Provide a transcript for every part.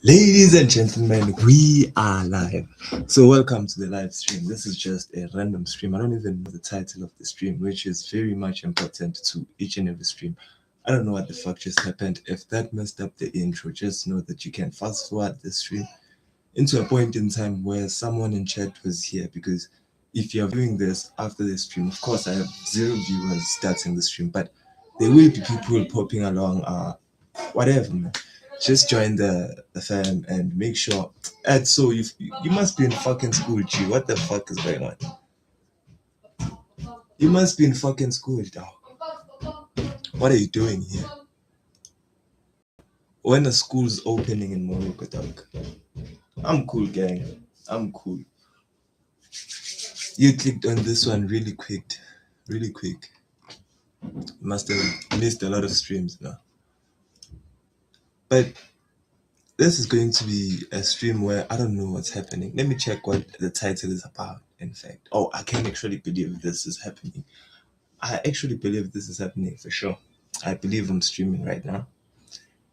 Ladies and gentlemen, we are live. So, welcome to the live stream. This is just a random stream. I don't even know the title of the stream, which is very much important to each and every stream. I don't know what the fuck just happened. If that messed up the intro, just know that you can fast forward the stream into a point in time where someone in chat was here. Because if you're viewing this after the stream, of course, I have zero viewers starting the stream, but there will be people popping along. Whatever, man. Just join the fam and make sure. And so you must be in fucking school, G. What the fuck is going on? You must be in fucking school, dog. What are you doing here? When the school's opening in Morocco, dog? I'm cool, gang. I'm cool. You clicked on this one really quick. Really quick. You must have missed a lot of streams now. But this is going to be a stream where I don't know what's happening. Let me check what the title is about, in fact. Oh, I can actually believe this is happening. I actually believe this is happening for sure. I believe I'm streaming right now.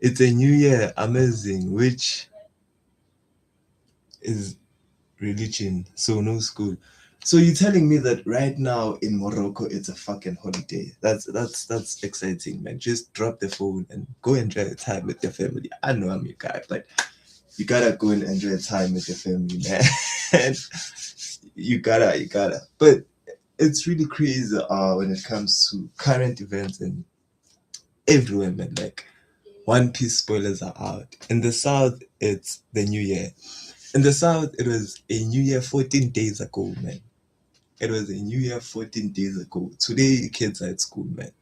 It's a new year, amazing, which is religion, so no school. So you're telling me that right now in Morocco it's a fucking holiday. That's exciting, man. Just drop the phone and go enjoy the time with your family. I know I'm your guy, but you gotta go and enjoy time with your family, man. you gotta. But it's really crazy when it comes to current events and everywhere, man. Like One Piece spoilers are out. In the South, it's the New Year. In the South, it was a New Year 14 days ago, man. It was a New Year 14 days ago. Today, kids are at school, man.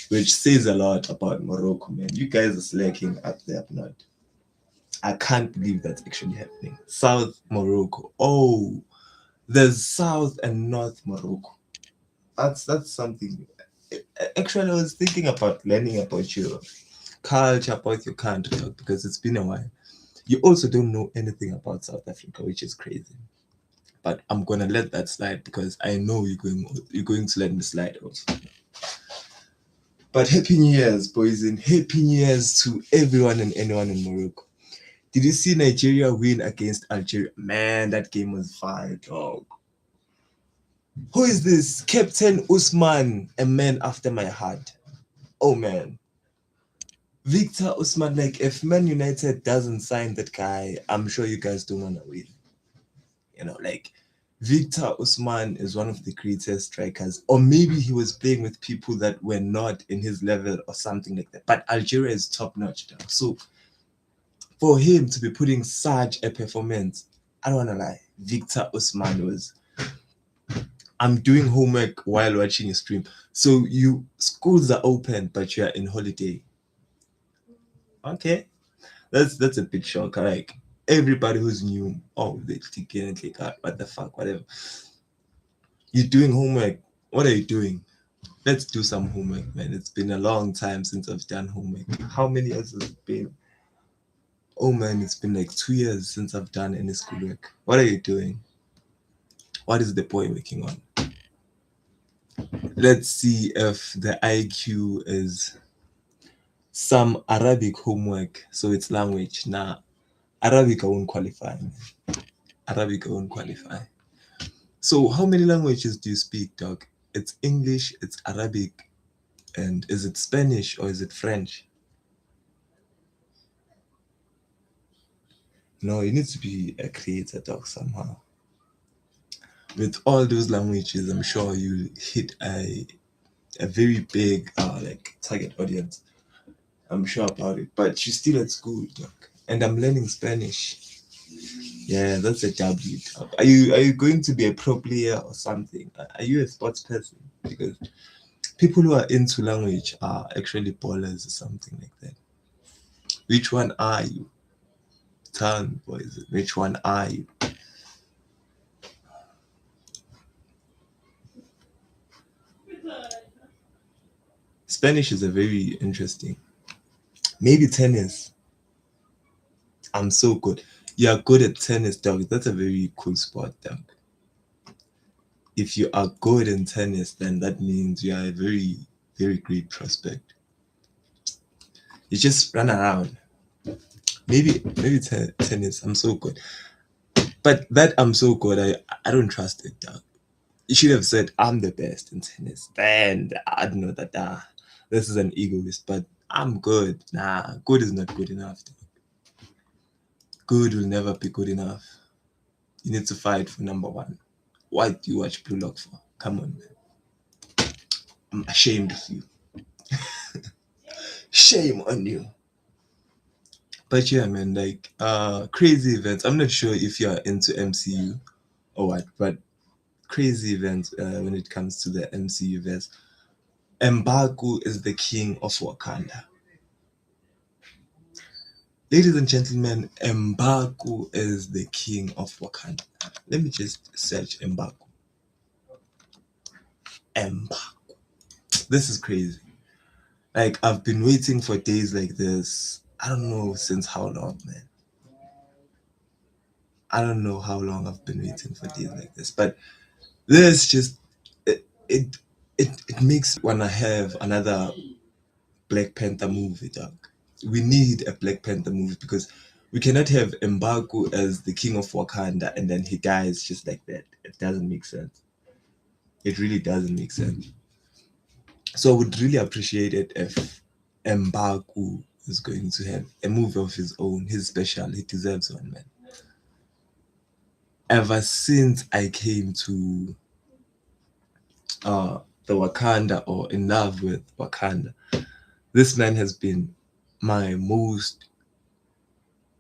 Which says a lot about Morocco, man. You guys are slacking up there, up north. I can't believe that's actually happening. South Morocco. Oh, there's South and North Morocco. That's something. Actually, I was thinking about learning about your culture, about your country, because it's been a while. You also don't know anything about South Africa, which is crazy. But I'm gonna let that slide because I know you're going to let me slide also. But happy New Year's, boys, and happy New Year's to everyone and anyone in Morocco. Did you see Nigeria win against Algeria? Man, that game was fire, dog. Who is this? Captain Usman, a man after my heart. Oh man. Victor Usman, like if Man United doesn't sign that guy, I'm sure you guys don't want to win. Like Victor Usman is one of the greatest strikers, or maybe he was playing with people that were not in his level or something like that. But Algeria is top notch. So for him to be putting such a performance, I don't want to lie, Victor Usman was. I'm doing homework while watching a stream. So schools are open, but you're in holiday. Okay, that's a bit shock. Like everybody who's new, oh, they click in and click out. What the fuck, whatever. You're doing homework. What are you doing? Let's do some homework, man. It's been a long time since I've done homework. How many years has it been? Oh man, it's been like 2 years since I've done any schoolwork. What are you doing? What is the boy working on? Let's see if the IQ is some Arabic homework. So it's language. Nah, Arabic I won't qualify. Arabic I won't qualify. So how many languages do you speak, dog? It's English, it's Arabic, and is it Spanish or is it French? No, you need to be a creator, dog, somehow. With all those languages, I'm sure you hit a very big like target audience. I'm sure about it. But you're still at school, dog. And I'm learning Spanish. Yeah, that's a W, dog. Are you going to be a pro player or something? Are you a sports person? Because people who are into language are actually ballers or something like that. Which one are you? Tell me, boys. Which one are you? Spanish is a very interesting. Maybe tennis. I'm so good. You're good at tennis, dog. That's a very cool sport, dog. If you are good in tennis, then that means you are a very, very great prospect. You just run around. Maybe tennis. I'm so good, but that I'm so good. I don't trust it, dog. You should have said I'm the best in tennis. Then I'd know that this is an egoist, but I'm good. Nah, good is not good enough. Good will never be good enough. You need to fight for number one. What do you watch Blue Lock for? Come on, man. I'm ashamed of you. Shame on you. But yeah, man, like crazy events. I'm not sure if you're into MCU or what, but crazy events when it comes to the MCU verse. Mbaku is the king of Wakanda. Ladies and gentlemen, Mbaku is the king of Wakanda. Let me just search Mbaku. Mbaku. This is crazy. Like I've been waiting for days like this. I don't know since how long, man. I don't know how long I've been waiting for days like this, but this just it it makes me wanna have another Black Panther movie, dog. We need a Black Panther movie because we cannot have M'Baku as the king of Wakanda and then he dies just like that. It doesn't make sense. It really doesn't make sense. So I would really appreciate it if M'Baku is going to have a movie of his own, his special. He deserves one, man. Ever since I came to the Wakanda or in love with Wakanda, this man has been my most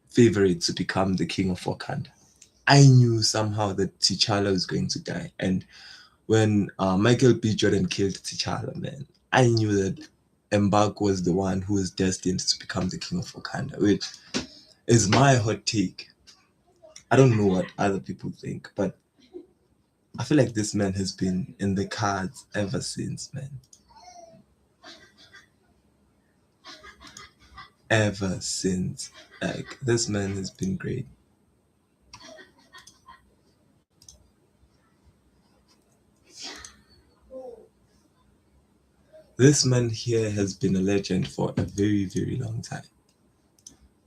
favorite to become the king of Wakanda. I knew somehow that T'Challa was going to die, and when Michael B. Jordan killed T'Challa, man, I knew that M'Baku was the one who was destined to become the king of Wakanda, which is my hot take. I don't know what other people think, but I feel like this man has been in the cards ever since, man. Ever since. Like, this man has been great. This man here has been a legend for a very, very long time.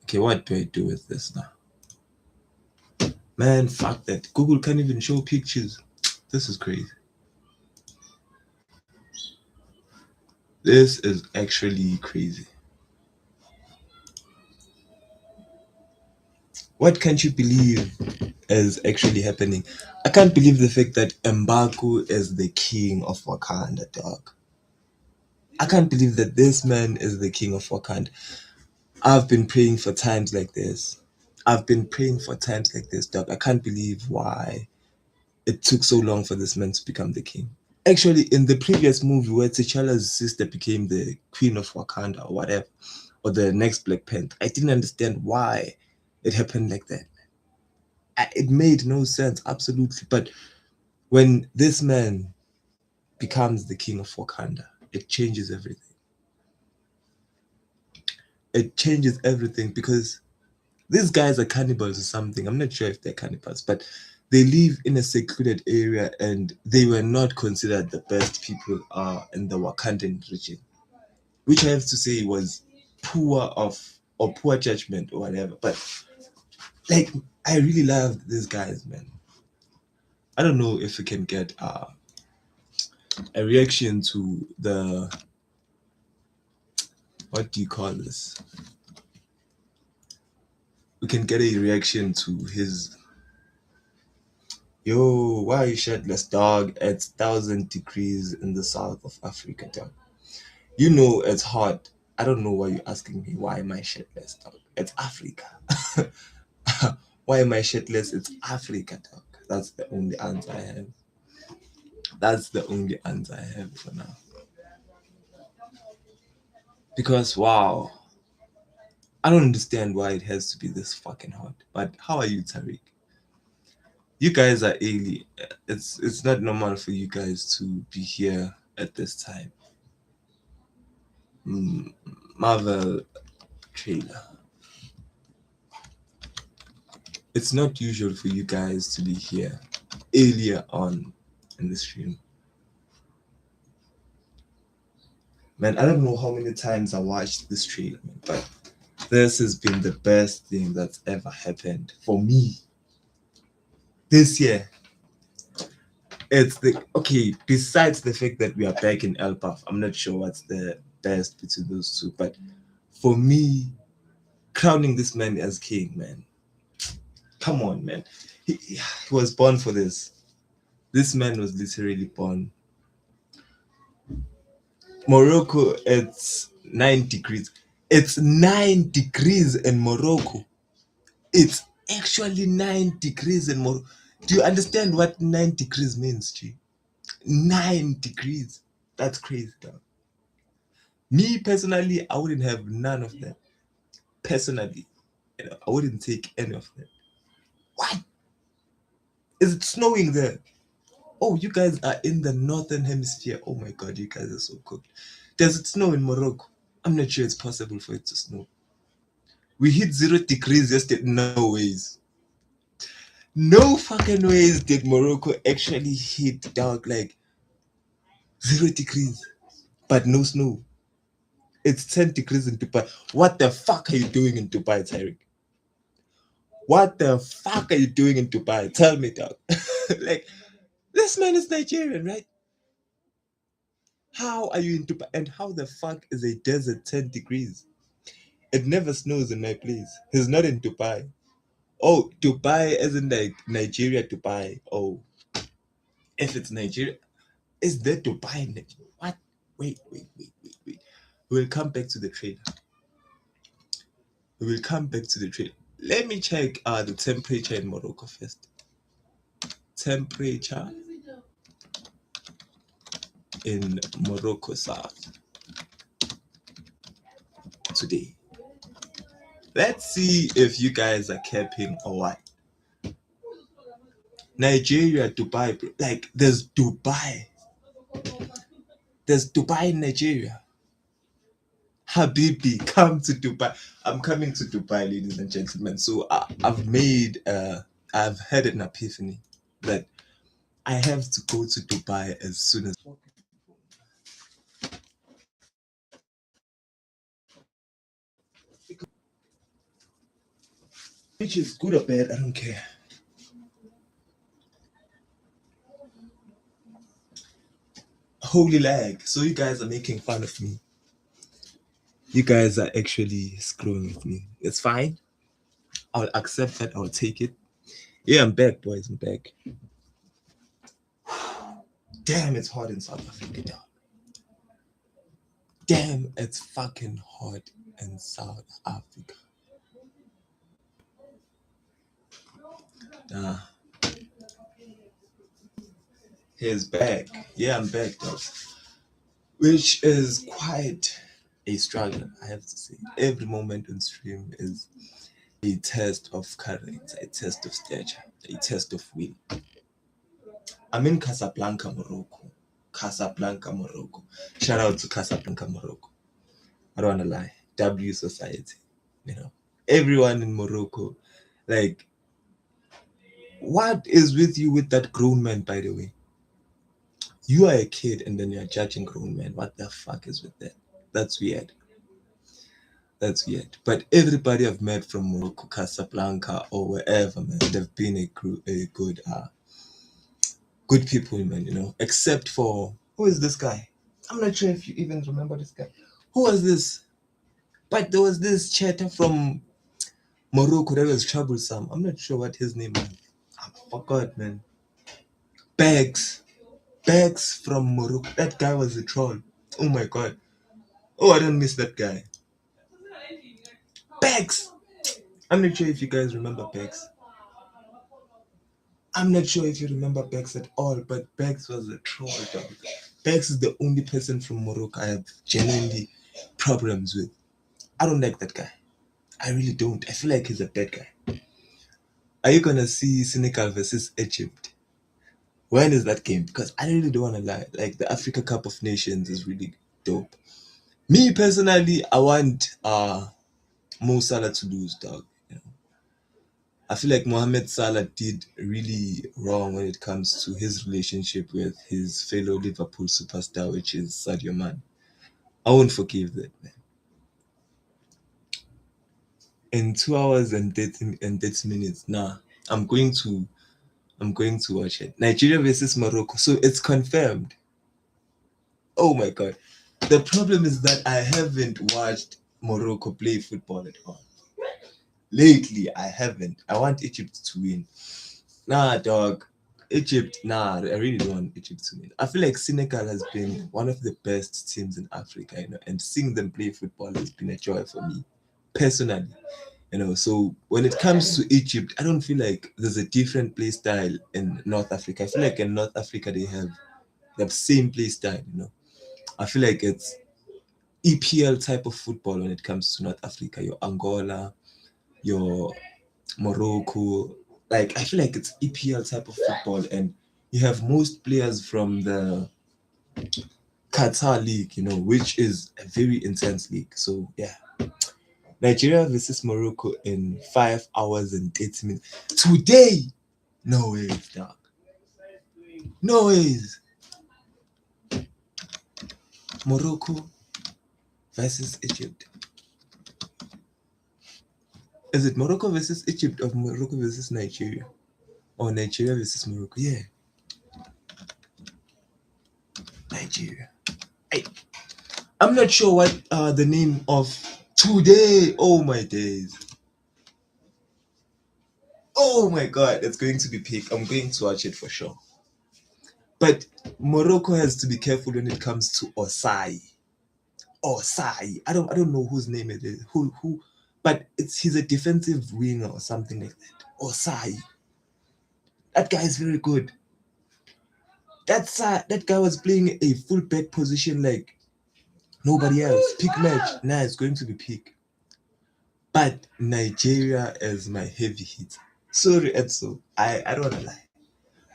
Okay, what do I do with this now? Man, fuck that. Google can't even show pictures. This is crazy. This is actually crazy. What can't you believe is actually happening? I can't believe the fact that M'Baku is the king of Wakanda, dog. I can't believe that this man is the king of Wakanda. I've been praying for times like this. I've been praying for times like this, dog. I can't believe why it took so long for this man to become the king. Actually, in the previous movie where T'Challa's sister became the queen of Wakanda or whatever, or the next Black Panther, I didn't understand why it happened like that. It made no sense, absolutely. But when this man becomes the king of Wakanda, it changes everything. It changes everything because these guys are cannibals or something. I'm not sure if they're cannibals, but they live in a secluded area and they were not considered the best people in the Wakandan region, which I have to say was poor of or poor judgment or whatever. But like, I really love these guys, man. I don't know if we can get a reaction to the what do you call this? We can get a reaction to his yo. Why are you shirtless, dog? It's 1,000 degrees in the south of Africa, dog. You know it's hot. I don't know why you're asking me why am I shirtless, dog. It's Africa. Why am I shirtless? It's Africa, dog. That's the only answer I have. That's the only answer I have for now. Because wow, I don't understand why it has to be this fucking hot. But how are you, Tariq? You guys are alien. It's not normal for you guys to be here at this time. Mm, Marvel trailer. It's not usual for you guys to be here earlier on in the stream. Man, I don't know how many times I watched this trailer, man, but This has been the best thing that's ever happened for me this year. It's the okay. Besides the fact that we are back in Elbaf, I'm not sure what's the best between those two. But for me, crowning this man as king, man. Come on, man. He was born for this. This man was literally born. Morocco, it's 9 degrees. It's 9 degrees in Morocco. It's actually 9 degrees in Morocco. Do you understand what 9 degrees means, G? 9 degrees. That's crazy, dog. Me personally, I wouldn't have none of that. Personally, I wouldn't take any of that. What? Is it snowing there? Oh, you guys are in the northern hemisphere. Oh my god, you guys are so cooked. Does it snow in Morocco? I'm not sure it's possible for it to snow. We hit 0 degrees yesterday. No ways. No fucking ways did Morocco actually hit dog like 0 degrees. But no snow. It's 10 degrees in Dubai. What the fuck are you doing in Dubai, Tyreek? What the fuck are you doing in Dubai? Tell me, dog. Like, this man is Nigerian, right? How are you in Dubai? And how the fuck is a desert 10 degrees? It never snows in my place. He's not in Dubai. Oh, Dubai isn't like Nigeria, Dubai. Oh, if it's Nigeria, is there Dubai in Nigeria? What? Wait. We'll come back to the trade. We will come back to the trade. Let me check the temperature in Morocco first. Temperature in Morocco South today. Let's see if you guys are capping or what. Nigeria, Dubai, bro. Like there's Dubai. There's Dubai in Nigeria. Habibi, come to Dubai. I'm coming to Dubai, ladies and gentlemen. So I've had an epiphany that I have to go to Dubai as soon as, which is good or bad, I don't care. Holy lag. So you guys are making fun of me. You guys are actually screwing with me. It's fine. I'll accept that. I'll take it. Yeah, I'm back, boys. I'm back. Damn, it's hot in South Africa, dog. Damn, it's fucking hot in South Africa. Ah, he's back. Yeah, I'm back, dog. Which is quite a struggle, I have to say. Every moment on stream is a test of courage, a test of stature, a test of will. I'm in Casablanca, Morocco. Casablanca, Morocco. Shout out to Casablanca, Morocco. I don't wanna lie. W society. You know. Everyone in Morocco. Like, what is with you with that grown man, by the way? You are a kid and then you're judging grown men. What the fuck is with that? That's weird. That's weird. But everybody I've met from Morocco, Casablanca, or wherever, man, they've been a good people, man, you know. Except for who is this guy? I'm not sure if you even remember this guy. Who was this? But there was this chatter from Morocco that was troublesome. I'm not sure what his name was. I forgot, man. Bags. Bags from Morocco. That guy was a troll. Oh my god. Oh, I don't miss that guy. Bags. I'm not sure if you guys remember Bags. I'm not sure if you remember Bags at all, but Bags was a troll, dog. Bags is the only person from Morocco I have genuinely problems with. I don't like that guy. I really don't. I feel like he's a bad guy. Are you gonna see Senegal versus Egypt? When is that game? Because I really don't wanna lie. Like the Africa Cup of Nations is really dope. Me personally, I want Mo Salah to lose, dog. You know, I feel like Mohamed Salah did really wrong when it comes to his relationship with his fellow Liverpool superstar, which is Sadio Man. I won't forgive that, man. in 2 hours and 30 minutes. Nah, I'm going to I'm going to watch it. Nigeria versus Morocco. So it's confirmed. Oh my god. The problem is that I haven't watched Morocco play football at all. Lately, I haven't. I want Egypt to win. Nah, dog. Egypt, nah, I really don't want Egypt to win. I feel like Senegal has been one of the best teams in Africa, and seeing them play football has been a joy for me, personally. So when it comes to Egypt, I don't feel like there's a different play style in North Africa. I feel like in North Africa they have the same play style. I feel like it's EPL type of football when it comes to North Africa. Your Angola, your Morocco. Like I feel like it's EPL type of football, and you have most players from the Qatar league, which is a very intense league. So yeah, Nigeria versus Morocco in 5 hours and 30 minutes today. No ways, dog. No ways. Morocco versus Egypt. Is it Morocco versus Egypt or Morocco versus Nigeria? Or Nigeria versus Morocco? Yeah, Nigeria. I, I'm not sure what the name of today. Oh my days. Oh my god, it's going to be peak. I'm going to watch it for sure. But Morocco has to be careful when it comes to Osai. Osai. I don't know whose name it is. Who but he's a defensive winger or something like that. Osai. That guy is very good. That guy was playing a full back position like nobody else. Peak match. Nah, it's going to be peak. But Nigeria is my heavy hit. Sorry, Edso. I don't wanna lie.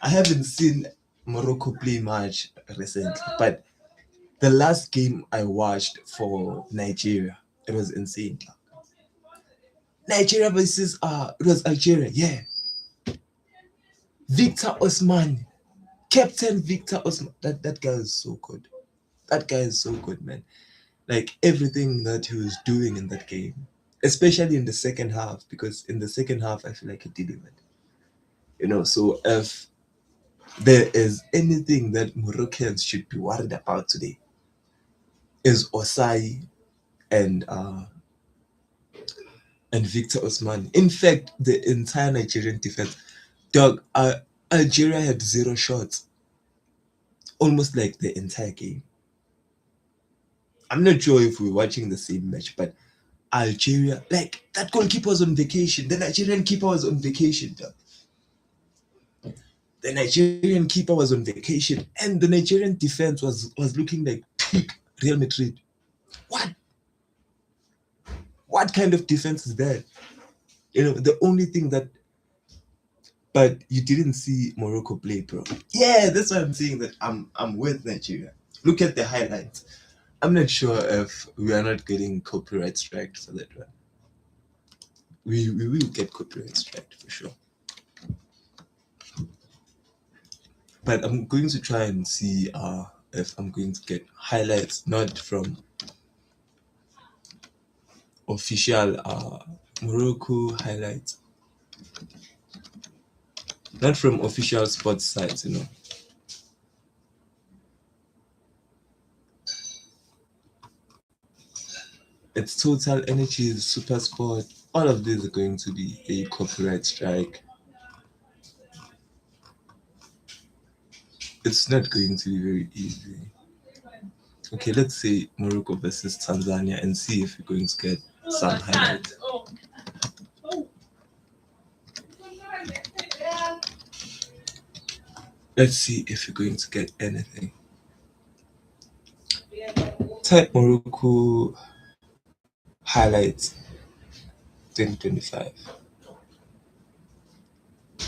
I haven't seen Morocco play much recently, but the last game I watched for Nigeria, it was insane. Nigeria versus it was Algeria, yeah. Victor Osman, Captain Victor Osman. That guy is so good. That guy is so good, man. Like everything that he was doing in that game, especially in the second half, because in the second half I feel like he delivered. So if there is anything that Moroccans should be worried about today, is Osai and Victor Osman. In fact, the entire Nigerian defense, dog, Algeria had zero shots, almost like the entire game. I'm not sure if we're watching the same match, but Algeria, like that goalkeeper was on vacation. The Nigerian keeper was on vacation, dog. The Nigerian keeper was on vacation, and the Nigerian defense was looking like peak Real Madrid. What? What kind of defense is that? The only thing that, but you didn't see Morocco play, bro. Yeah, that's why I'm saying that I'm with Nigeria. Look at the highlights. I'm not sure if we are not getting copyright strike for that one. We will get copyright strike for sure. But I'm going to try and see if I'm going to get highlights, not from official Morocco highlights, not from official sports sites. It's Total Energy, Super Sport. All of these are going to be a copyright strike. It's not going to be very easy. Okay, let's say Morocco versus Tanzania and see if we're going to get some highlights. Let's see if we're going to get anything. Type Morocco highlights 2025.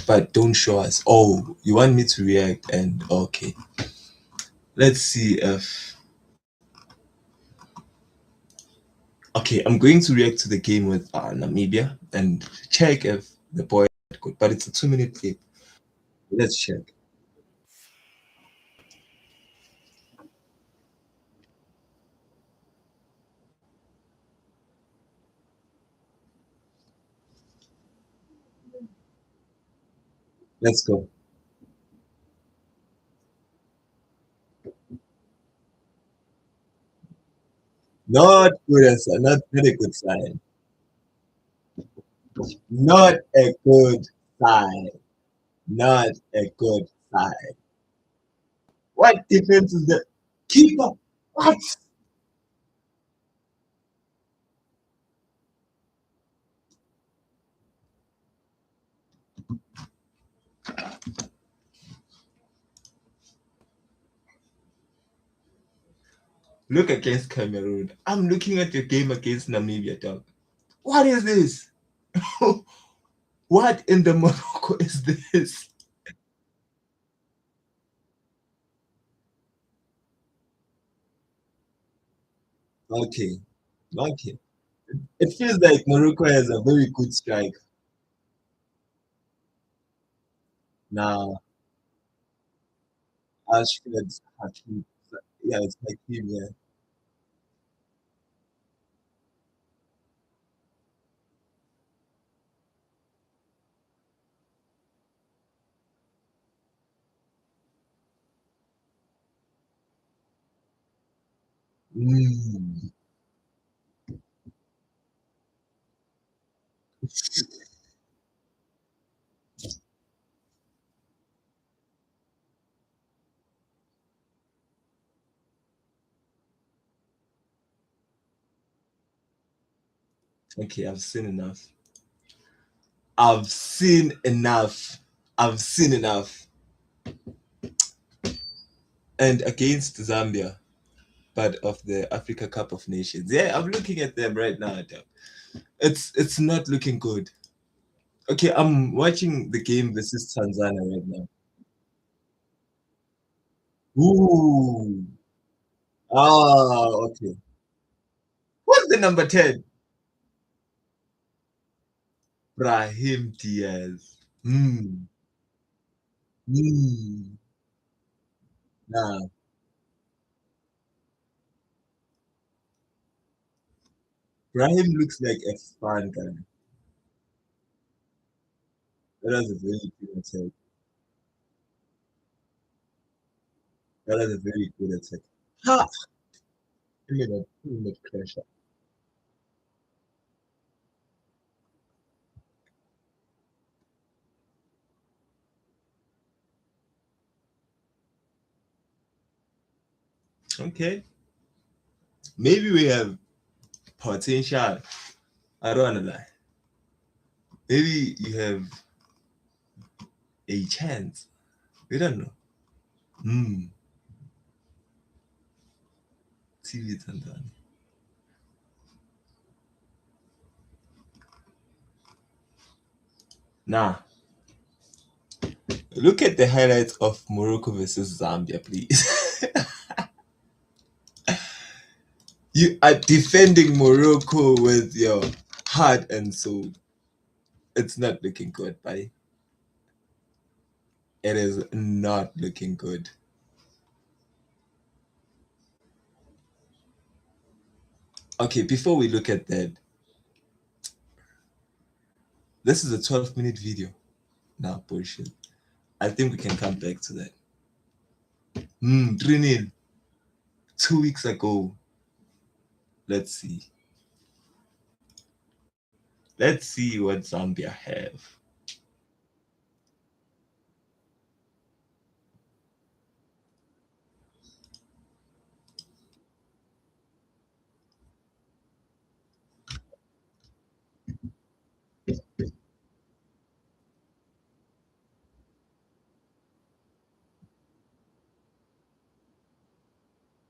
But don't show us. Oh, you want me to react and okay. Let's see if okay, I'm going to react to the game with Namibia and check if the boy is good. But it's a 2 minute clip. Let's check. Let's go. Not good, not a good sign. Not a good sign. Not a good sign. What defense is that? Keeper. What? Look against Cameroon. I'm looking at your game against Namibia, dog. What is this? What in the Morocco is this? Okay, okay. It feels like Morocco has a very good strike. Now, Ashford, Hakim, yeah, it's Hakim, yeah. Mm. Okay, I've seen enough. I've seen enough. I've seen enough. And against Zambia, part of the Africa Cup of Nations. Yeah, I'm looking at them right now. It's not looking good. Okay, I'm watching the game versus Tanzania right now. Ooh. Ah, okay. What's the number 10? Brahim Diaz. Hmm. Hmm. Nah. Brahim looks like a fun guy. That was a very good attack. That was a very good attack. Ha! Give me that pressure. Okay. Maybe we have potential. I don't wanna lie. Maybe you have a chance. We don't know. Hmm. TV Tanzania. Nah. Look at the highlights of Morocco versus Zambia, please. You are defending Morocco with your heart and soul. It's not looking good, buddy. It is not looking good. Okay, before we look at that, this is a 12-minute video. Nah, bullshit. I think we can come back to that. 3-0. 2 weeks ago. Let's see. Let's see what Zambia have.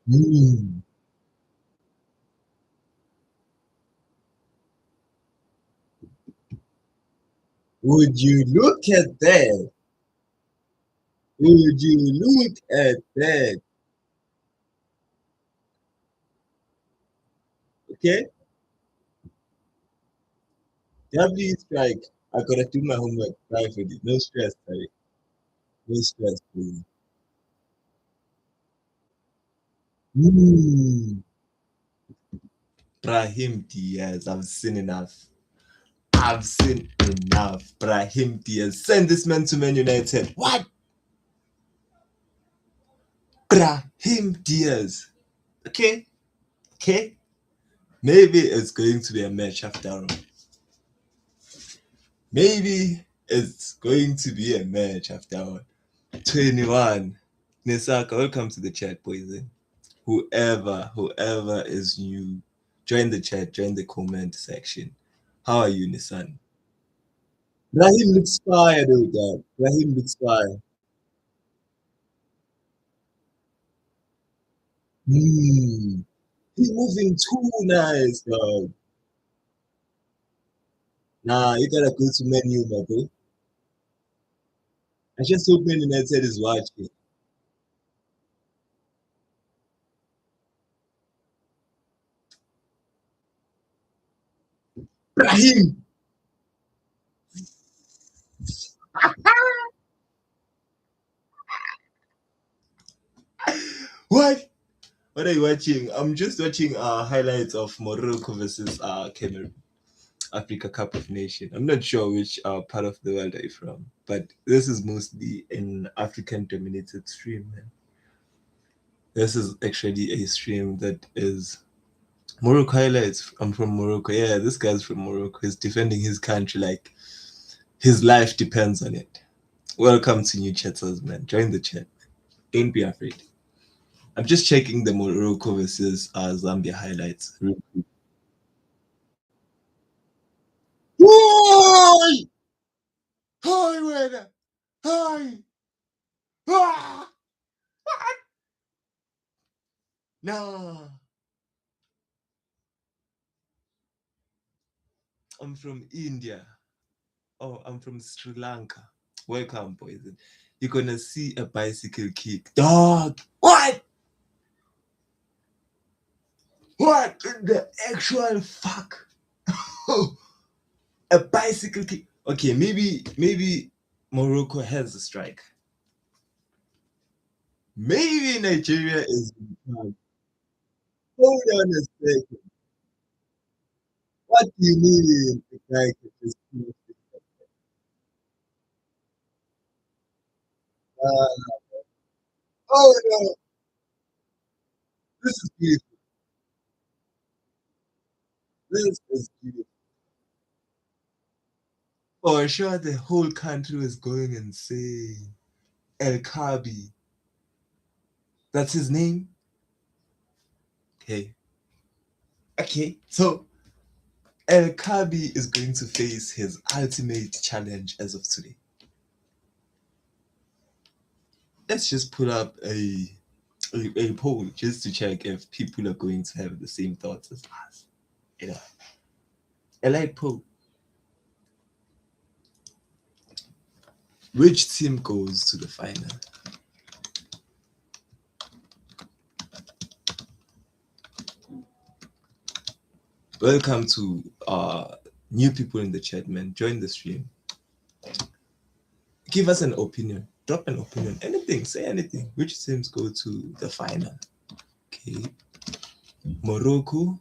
Hmm. Would you look at that? Would you look at that? Okay? W strike. I gotta do my homework privately. No stress, sorry. No stress, please. Hmm. Brahim Diaz. I've seen enough. I've seen enough. Brahim Diaz. Send this man to Man United. What? Brahim Diaz. Okay. Okay. Maybe it's going to be a match after all. Maybe it's going to be a match after all. 21. Nisaka, welcome to the chat, boys. Whoever is new, join the chat, join the comment section. How are you, Nissan? Rahim looks fire, though, dad. Rahim looks fire. Hmm. He's moving too nice, dog. Nah, you gotta go to menu, my bro. I just hope Man United is watching. Rahim! What? What are you watching? I'm just watching highlights of Morocco versus Cameroon. Africa Cup of Nation. I'm not sure which part of the world are you from, but this is mostly an African dominated stream, man. This is actually a stream that is Morocco highlights. I'm from Morocco. Yeah, this guy's from Morocco. He's defending his country like his life depends on it. Welcome to new chatters, man. Join the chat. Don't be afraid. I'm just checking the Morocco versus Zambia highlights. Hi! Hi, winner! Hi! Ah! No! I'm from India. Oh, I'm from Sri Lanka. Welcome, boys. You're gonna see a bicycle kick. Dog! What? What in the actual fuck? A bicycle kick. Okay, maybe Morocco has a strike. Maybe Nigeria is. Hold on a second. What do you mean? The guy could just oh no, this is beautiful. This is beautiful. For sure, the whole country was going insane. El Kabi. That's his name? Okay. Okay. So El Kabi is going to face his ultimate challenge as of today. Let's just put up a poll just to check if people are going to have the same thoughts as us. You know, a light poll. Which team goes to the final? Welcome to new people in the chat, man. Join the stream. Give us an opinion. Drop an opinion. Anything. Say anything. Which teams go to the final? Okay. Morocco,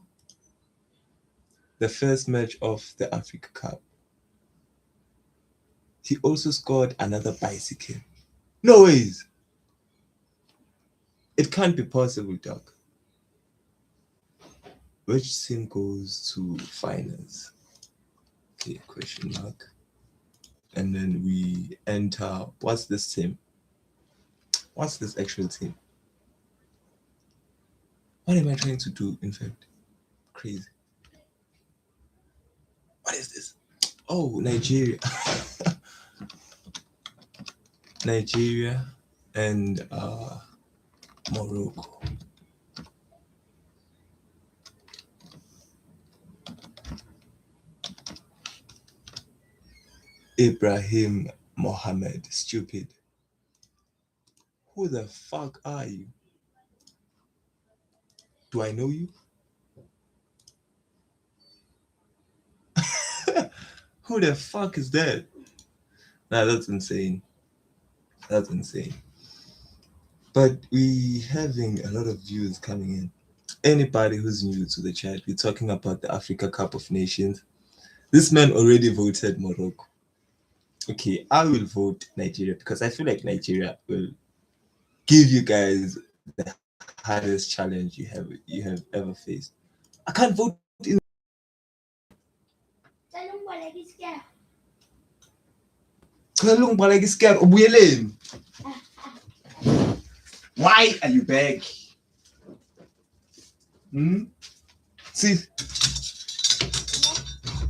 the first match of the Africa Cup. He also scored another bicycle. No ways. It can't be possible, dog. Which team goes to finals? Okay, question mark. And then we enter. What's this team? What's this actual team? What am I trying to do, in fact? Crazy. What is this? Oh, Nigeria. Nigeria and Morocco. Ibrahim Mohammed. Stupid. Who the fuck are you? Do I know you? Who the fuck is that? Nah, that's insane. That's insane. But we having a lot of views coming in. Anybody who's new to the chat, we're talking about the Africa Cup of Nations. This man already voted Morocco. Okay, I will vote Nigeria because I feel like Nigeria will give you guys the hardest challenge you have ever faced. I can't vote in. Kalung palagi scared. Ubuyeleni. Why are you back? See,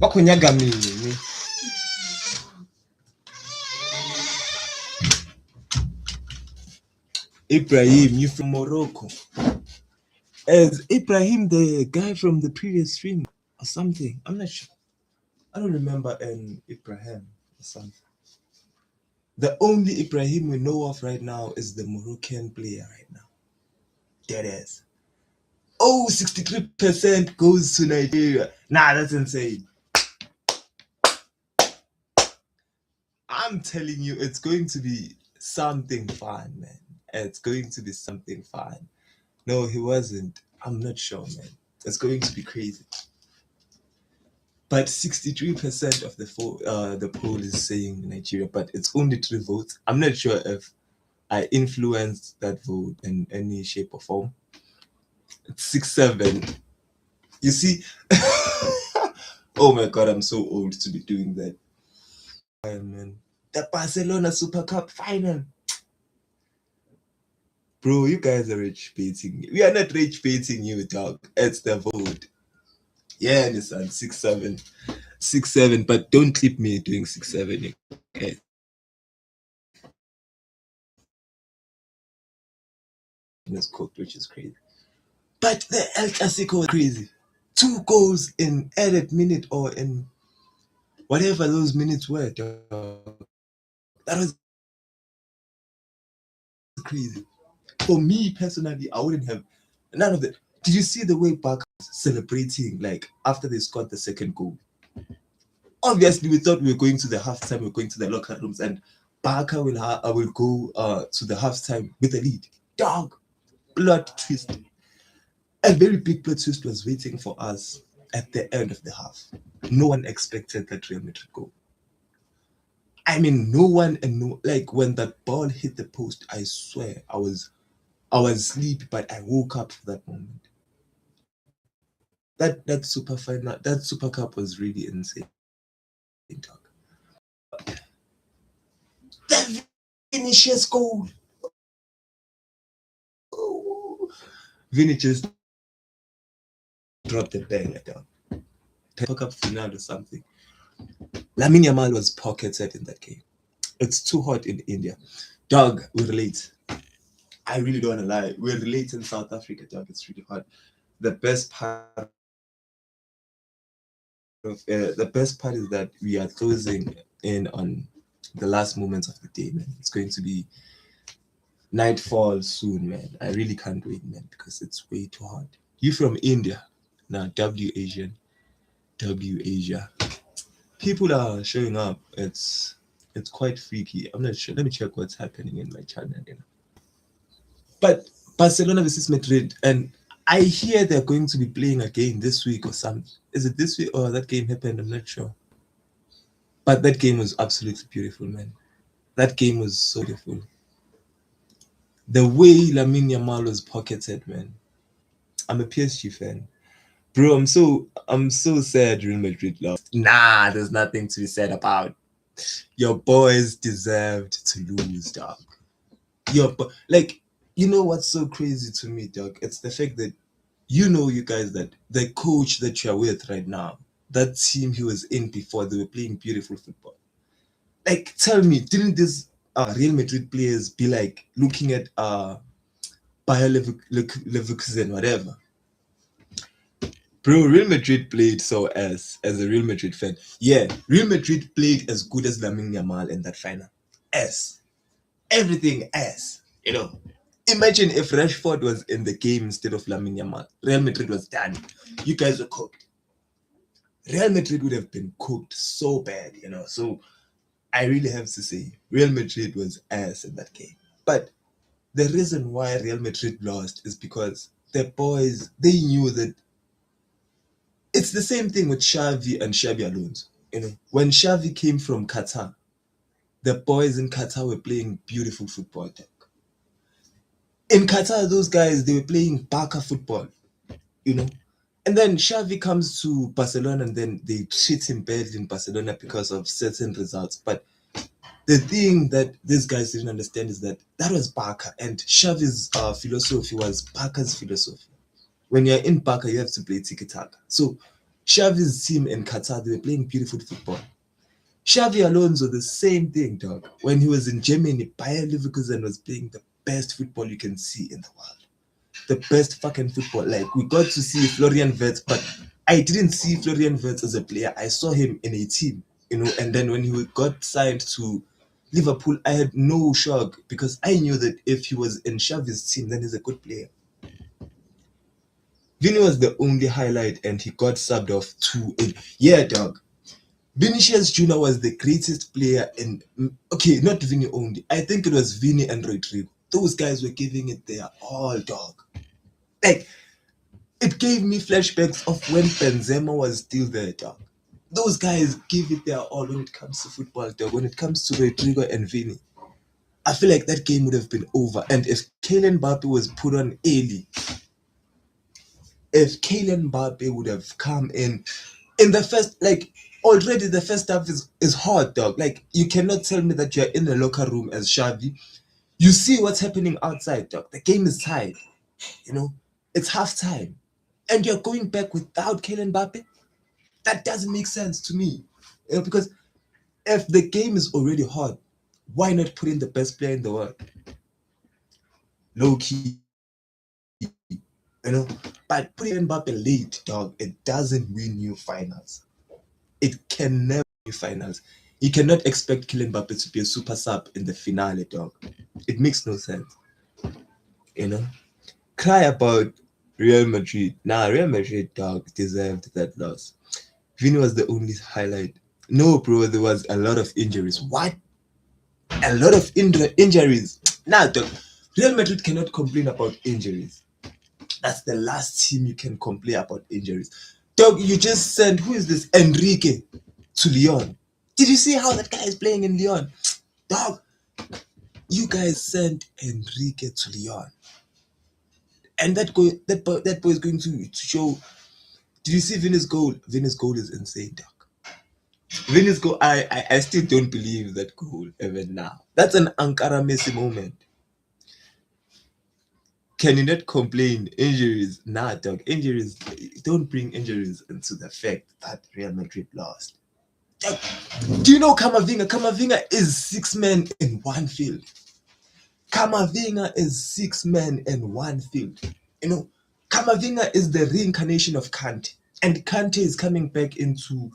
bakunyaga mini. Ibrahim, you from Morocco? Is Ibrahim the guy from the previous stream or something? I'm not sure. I don't remember an Ibrahim or something. The only Ibrahim we know of right now is the Moroccan player right now. That is. Oh, 63% goes to Nigeria. Nah, that's insane. I'm telling you, it's going to be something fun, man. It's going to be something fun. No, he wasn't. I'm not sure, man. It's going to be crazy. But 63% of the poll is saying Nigeria, but it's only 3 votes. I'm not sure if I influenced that vote in any shape or form. It's 6-7. You see? Oh my god, I'm so old to be doing that. Man. The Barcelona Super Cup final. Bro, you guys are rage baiting me. We are not rage baiting you, dog. It's the vote. Yeah, listen, 6-7. 6-7, but don't clip me doing 6-7. Okay. It's cooked, which is crazy. But the El Clasico is crazy. 2 goals in added minute or in whatever those minutes were, dog. That was crazy. For me personally, I wouldn't have none of that. Did you see the way Barca was celebrating like after they scored the second goal? Obviously, we thought we were going to the halftime, we were going to the locker rooms, and Barca will go to the halftime with a lead. Dog, plot twist. A very big plot twist was waiting for us at the end of the half. No one expected that Real Madrid goal. I mean, no one and no like when that ball hit the post. I swear, I was asleep, but I woke up for that moment. That super final, that Super Cup was really insane. Dog. The Vinicius goal. Oh. Vinny just dropped the banger down. Super Cup final or something. Lamine Yamal was pocketed in that game. It's too hot in India. Dog, we relate. I really don't want to lie. We relate in South Africa, dog. It's really hot. The best part is that we are closing in on the last moments of the day, man. It's going to be nightfall soon, man. I really can't wait, man, because it's way too hot. You from India? Now, W Asian, W Asia. People are showing up. It's quite freaky. I'm not sure. Let me check what's happening in my channel. But Barcelona versus Madrid, and I hear they're going to be playing again this week or something. Is it this week or that game happened? I'm not sure. But that game was absolutely beautiful, man. That game was so beautiful. The way Lamine Yamal was pocketed, man. I'm a PSG fan. Bro, I'm so sad Real Madrid lost. Nah, there's nothing to be said about. Your boys deserved to lose, dog. Like, you know what's so crazy to me, dog? It's the fact that you guys, that the coach that you're with right now, that team he was in before, they were playing beautiful football. Like, tell me, didn't these Real Madrid players be like looking at Bayer Leverkusen, whatever? Bro, Real Madrid played so as a Real Madrid fan. Yeah, Real Madrid played as good as Lamine Yamal in that final. S. Everything S. Imagine if Rashford was in the game instead of Lamine Yamal. Real Madrid was done. You guys were cooked. Real Madrid would have been cooked so bad, So I really have to say, Real Madrid was ass in that game. But the reason why Real Madrid lost is because the boys, they knew that it's the same thing with Xavi and Xabi Alonso. When Xavi came from Qatar, the boys in Qatar were playing beautiful football. In Qatar, those guys, they were playing Barca football, you know. And then Xavi comes to Barcelona and then they treat him badly in Barcelona because of certain results. But the thing that these guys didn't understand is that was Barca, and Xavi's philosophy was Barca's philosophy. When you're in Barca, you have to play tiki-taka. So Xavi's team in Qatar, they were playing beautiful football. Xavi Alonso, the same thing, dog. When he was in Germany, Bayer Leverkusen was playing the best football you can see in the world. The best fucking football. Like, we got to see Florian Wirtz, but I didn't see Florian Wirtz as a player. I saw him in a team, and then when he got signed to Liverpool, I had no shock because I knew that if he was in Xavi's team, then he's a good player. Vini was the only highlight and he got subbed off to a... Yeah, dog. Vinicius Jr. was the greatest player in... Okay, not Vini only. I think it was Vini and Rodrigo. Those guys were giving it their all, dog. Like, it gave me flashbacks of when Benzema was still there, dog. Those guys give it their all when it comes to football, dog. When it comes to Rodrigo and Vini, I feel like that game would have been over. And if Kylian Mbappe was put on early, if Kylian Mbappe would have come in the first, like, already the first half is hard, dog. Like, you cannot tell me that you're in the locker room as Xavi. You see what's happening outside, dog. The game is tied, It's halftime. And you're going back without Kylian Mbappe? That doesn't make sense to me. Because if the game is already hard, why not put in the best player in the world? Loki, But putting Mbappe late, dog, it doesn't win you finals. It can never win you finals. You cannot expect Kylian Mbappe to be a super sub in the finale, dog. It makes no sense. Cry about Real Madrid. Nah, Real Madrid, dog, deserved that loss. Vini was the only highlight. No, bro, there was a lot of injuries. What? A lot of injuries. Nah, dog. Real Madrid cannot complain about injuries. That's the last team you can complain about injuries. Dog, you just sent, who is this? Enrique to Lyon. Did you see how that guy is playing in Lyon? Dog, you guys sent Enrique to Lyon. And that boy is going to show. Did you see Vini's goal? Vini's goal is insane, dog. Vini's goal, I still don't believe that goal even now. That's an Ankara Messi moment. Can you not complain? Injuries? Nah, dog. Injuries, don't bring injuries into the fact that Real Madrid lost. Dog, do you know Camavinga? Camavinga is 6 men in one field. Camavinga is 6 men in one field. Camavinga is the reincarnation of Kante. And Kante is coming back into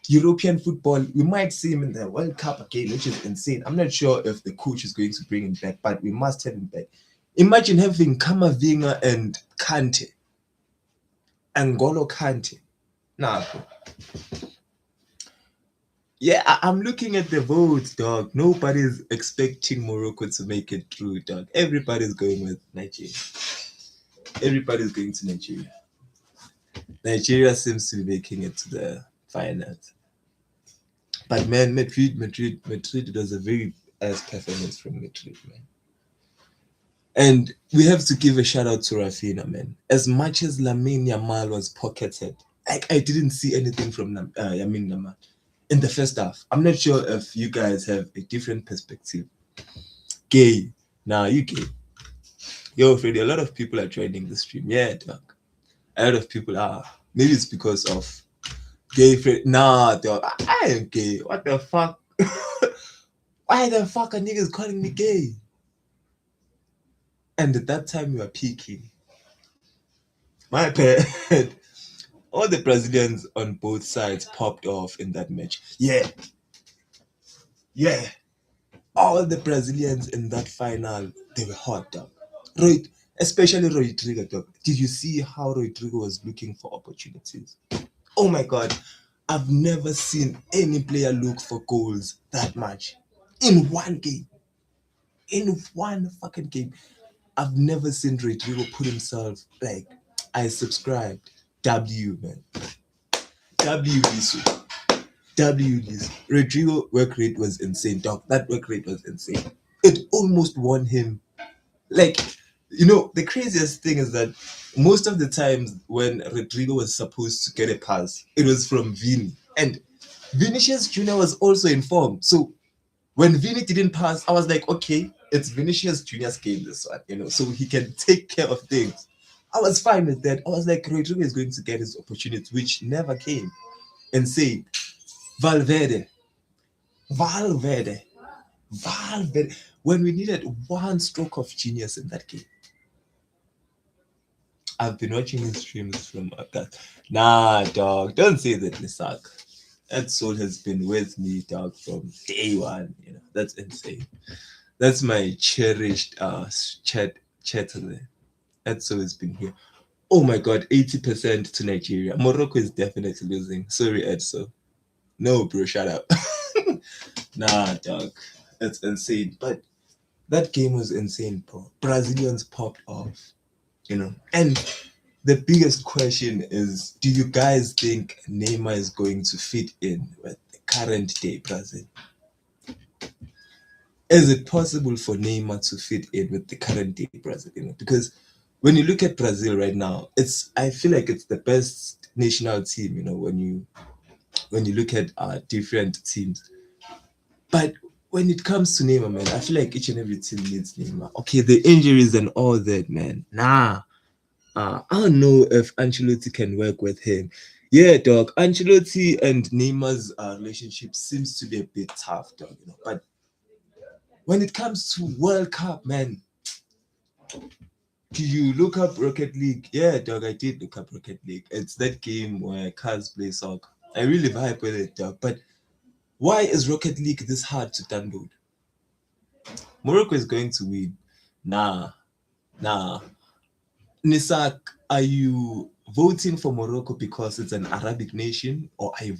European football. We might see him in the World Cup again, which is insane. I'm not sure if the coach is going to bring him back, but we must have him back. Imagine having Camavinga and Kante. N'Golo Kante. Nah, bro. Yeah, I'm looking at the votes, dog. Nobody's expecting Morocco to make it through, dog. Everybody's going with Nigeria. Everybody's going to Nigeria. Nigeria seems to be making it to the finals. But man, Madrid was a very ass performance from Madrid, man. And we have to give a shout out to Rafinha, man. As much as Lamine Yamal was pocketed, I didn't see anything from Lamine Yamal in the first half. I'm not sure if you guys have a different perspective. Gay. Nah, you gay. Yo, Freddy, a lot of people are joining the stream. Yeah, dog. A lot of people are. Maybe it's because of gay Freddy. Nah, dog. I am gay. What the fuck? Why the fuck are niggas calling me gay? And at that time, you were peaking. My bad. All the Brazilians on both sides popped off in that match. Yeah. All the Brazilians in that final, they were hot, dog. Especially Rodrigo, dog. Did you see how Rodrigo was looking for opportunities? Oh my God. I've never seen any player look for goals that much. In one game. In one fucking game. I've never seen Rodrigo put himself like, I subscribed. W, man. W, Lisu. W this. Rodrigo work rate was insane, dog. That work rate was insane. It almost won him. Like, the craziest thing is that most of the times when Rodrigo was supposed to get a pass, it was from Vini. And Vinicius Jr. was also informed. So when Vini didn't pass, I was like, okay, it's Vinicius Jr.'s game this one, so he can take care of things. I was fine with that. I was like, Rodrigo is going to get his opportunity, which never came. And say, Valverde, Valverde, Valverde. When we needed one stroke of genius in that game, I've been watching his streams from that. Nah, dog, don't say that, Nisak. That soul has been with me, dog, from day one. That's insane. That's my cherished chat there. That's always been here. Oh my god, 80% to Nigeria. Morocco is definitely losing. Sorry, Edso. No, bro, shut up. Nah, dog. That's insane. But that game was insane, bro. Brazilians popped off. And the biggest question is, do you guys think Neymar is going to fit in with the current day Brazil? Is it possible for Neymar to fit in with the current day Brazil? Because when you look at Brazil right now, I feel like it's the best national team. When you look at different teams, but when it comes to Neymar, man, I feel like each and every team needs Neymar. Okay, the injuries and all that, man. Nah, I don't know if Ancelotti can work with him. Yeah, dog. Ancelotti and Neymar's relationship seems to be a bit tough, dog. But when it comes to World Cup, man, do you look up Rocket League? Yeah, dog, I did look up Rocket League. It's that game where cars play soccer. I really vibe with it, dog. But why is Rocket League this hard to download? Morocco is going to win. Nah. Nisak, are you voting for Morocco because it's an Arabic nation, or are you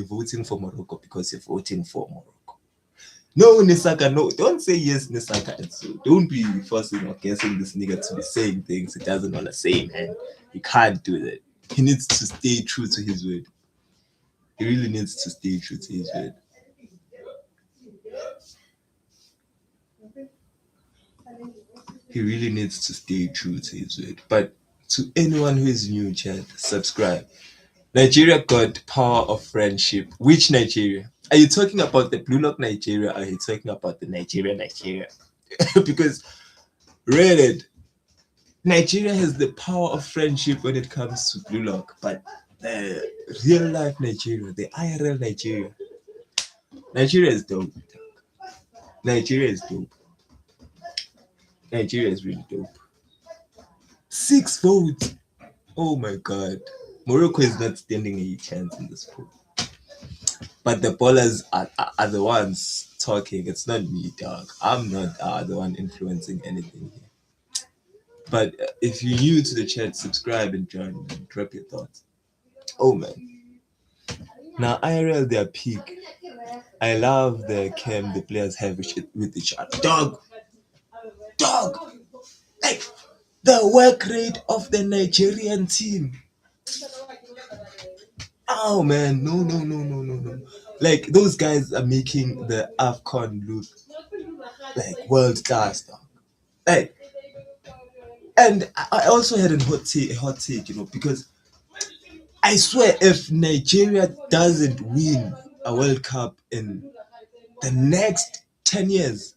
voting for Morocco because you're voting for Morocco? No, Nisaka, no. Don't say yes, Nisaka. And so don't be forcing or guessing this nigga to be saying things he doesn't want to say, man. He can't do that. He needs to stay true to his word. He really needs to stay true to his word. He really needs to stay true to his word. But to anyone who is new, chat, subscribe. Nigeria got power of friendship. Which Nigeria? Are you talking about the Blue Lock Nigeria? Or are you talking about the Nigeria? Because Reddit, Nigeria has the power of friendship when it comes to Blue Lock, but the real life Nigeria, the IRL Nigeria is dope. Nigeria is dope. Nigeria is really dope. 6 votes. Oh my god. Morocco is not standing a chance in this poll. But the ballers are the ones talking. It's not me, dog. I'm not the one influencing anything here. But if you're new to the chat, subscribe and join and drop your thoughts. Oh man. Now IRL their peak. I love the chem the players have with each other. Dog. Like the work rate of the Nigerian team. Oh man, no. Like those guys are making the AFCON look like world class, dog. Like, and I also had a hot take, because I swear if Nigeria doesn't win a World Cup in the next 10 years,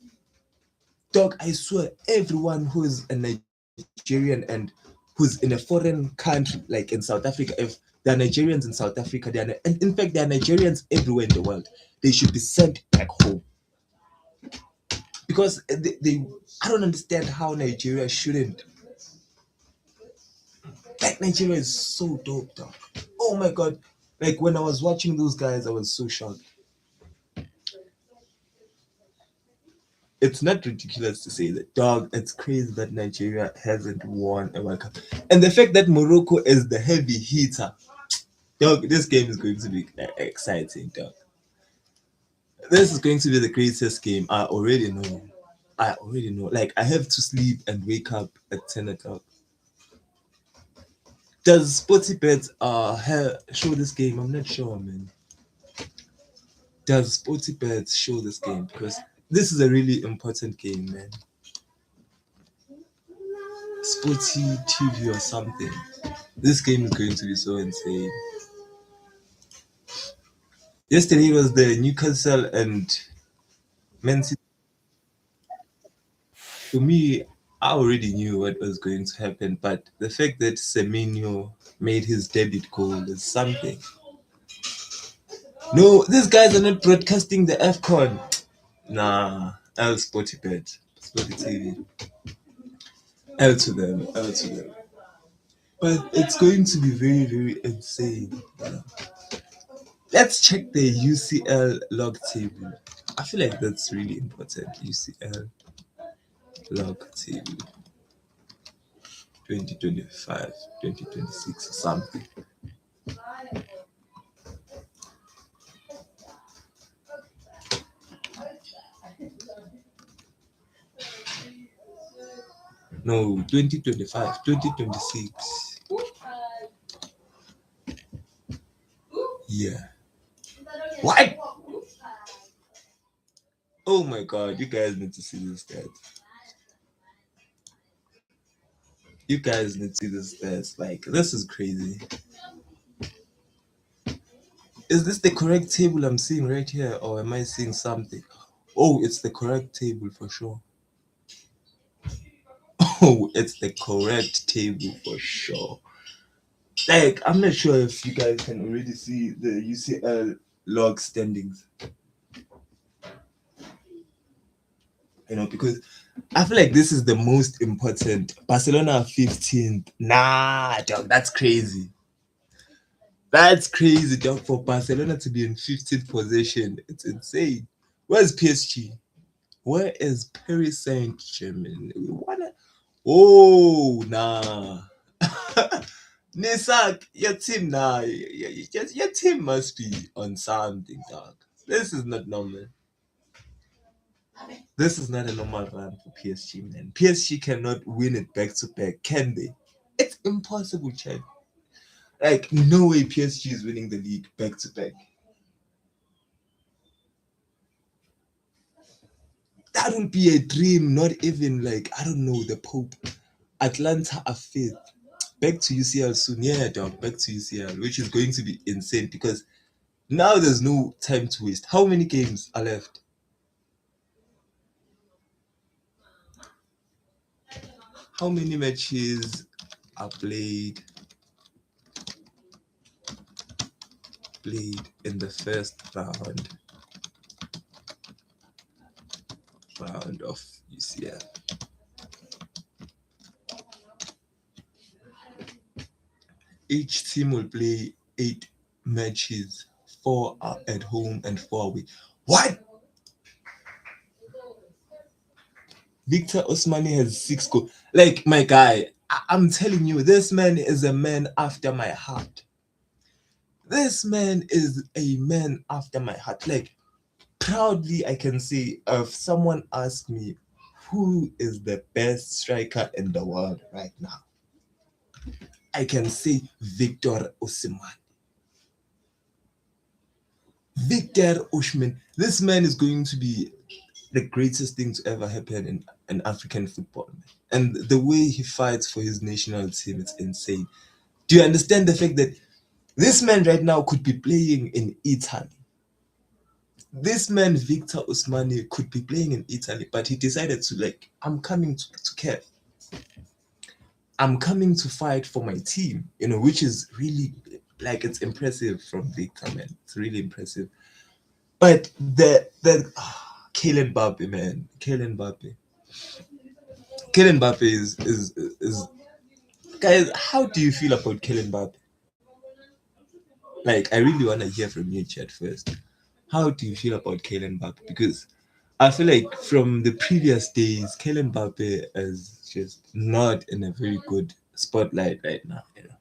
dog, I swear everyone who is a Nigerian and who's in a foreign country, like in South Africa, if there are Nigerians in South Africa, and in fact, there are Nigerians everywhere in the world, they should be sent back home. Because I don't understand how Nigeria shouldn't. Like, Nigeria is so dope, dog. Oh my god. Like, when I was watching those guys, I was so shocked. It's not ridiculous to say that, dog. It's crazy that Nigeria hasn't won a World Cup. And the fact that Morocco is the heavy hitter, dog, this game is going to be exciting, dog. This is going to be the greatest game. I already know. Like, I have to sleep and wake up at 10 o'clock. Does Sporty Bet show this game? I'm not sure, man. does Sporty Bets show this game? Because this is a really important game, man. Sporty TV or something. This game is going to be so insane. Yesterday was the Newcastle and Man City. For me, I already knew what was going to happen, but the fact that Semenyo made his debut goal is something. No, these guys are not broadcasting the AFCON. Nah, L Sporty Bet, Sporty TV. L to them, L to them. But it's going to be very, very insane. Let's check the UCL log table. I feel like that's really important. UCL log table 2025, 2026 or something. No, 2025, 2026. Yeah. What? Oh my god, you guys need to see this stats. You guys need to see this stats. Like, this is crazy. Is this the correct table I'm seeing right here, or am I seeing something? Oh, it's the correct table for sure. Oh, it's the correct table for sure. Like, I'm not sure if you guys can already see the UCL log standings. You know, because I feel like this is the most important. Barcelona 15th. Nah, dog, that's crazy. That's crazy, dog, for Barcelona to be in 15th position. It's insane. Where's PSG? Where is Paris Saint-Germain? We wanna. Oh, nah. Nisak, your team now. Your team must be on something, dog. This is not normal. This is not a normal run for PSG, man. PSG cannot win it back to back, can they? It's impossible, Chad. Like, no way PSG is winning the league back to back. That would be a dream, not even like, I don't know, the Pope. Atlanta are fifth. Back to UCL soon. Yeah, dog, back to UCL, which is going to be insane because now there's no time to waste. How many games are left? How many matches are played in the first round of UCL? Each team will play 8 matches. 4 are at home and 4 away. What? Victor Osmani has 6 goals. Like, my guy, I'm telling you, this man is a man after my heart. This man is a man after my heart. Like, proudly, I can say, if someone asks me who is the best striker in the world right now, I can say Victor Osimhen. Victor Osimhen. This man is going to be the greatest thing to ever happen in African football. And the way he fights for his national team, it's insane. Do you understand the fact that this man right now could be playing in Italy? This man, Victor Osimhen, could be playing in Italy, but he decided to, like, I'm coming to Kiev. I'm coming to fight for my team, you know, which is really, like, it's impressive from Victor, man. It's really impressive. But Kylian Mbappe, man. Kylian Mbappe. Kylian Mbappe is guys, how do you feel about Kylian Mbappe? Like, I really want to hear from you, Chad, first. How do you feel about Kylian Mbappe? Because I feel like from the previous days, Kylian Mbappe is just not in a very good spotlight right now, you know.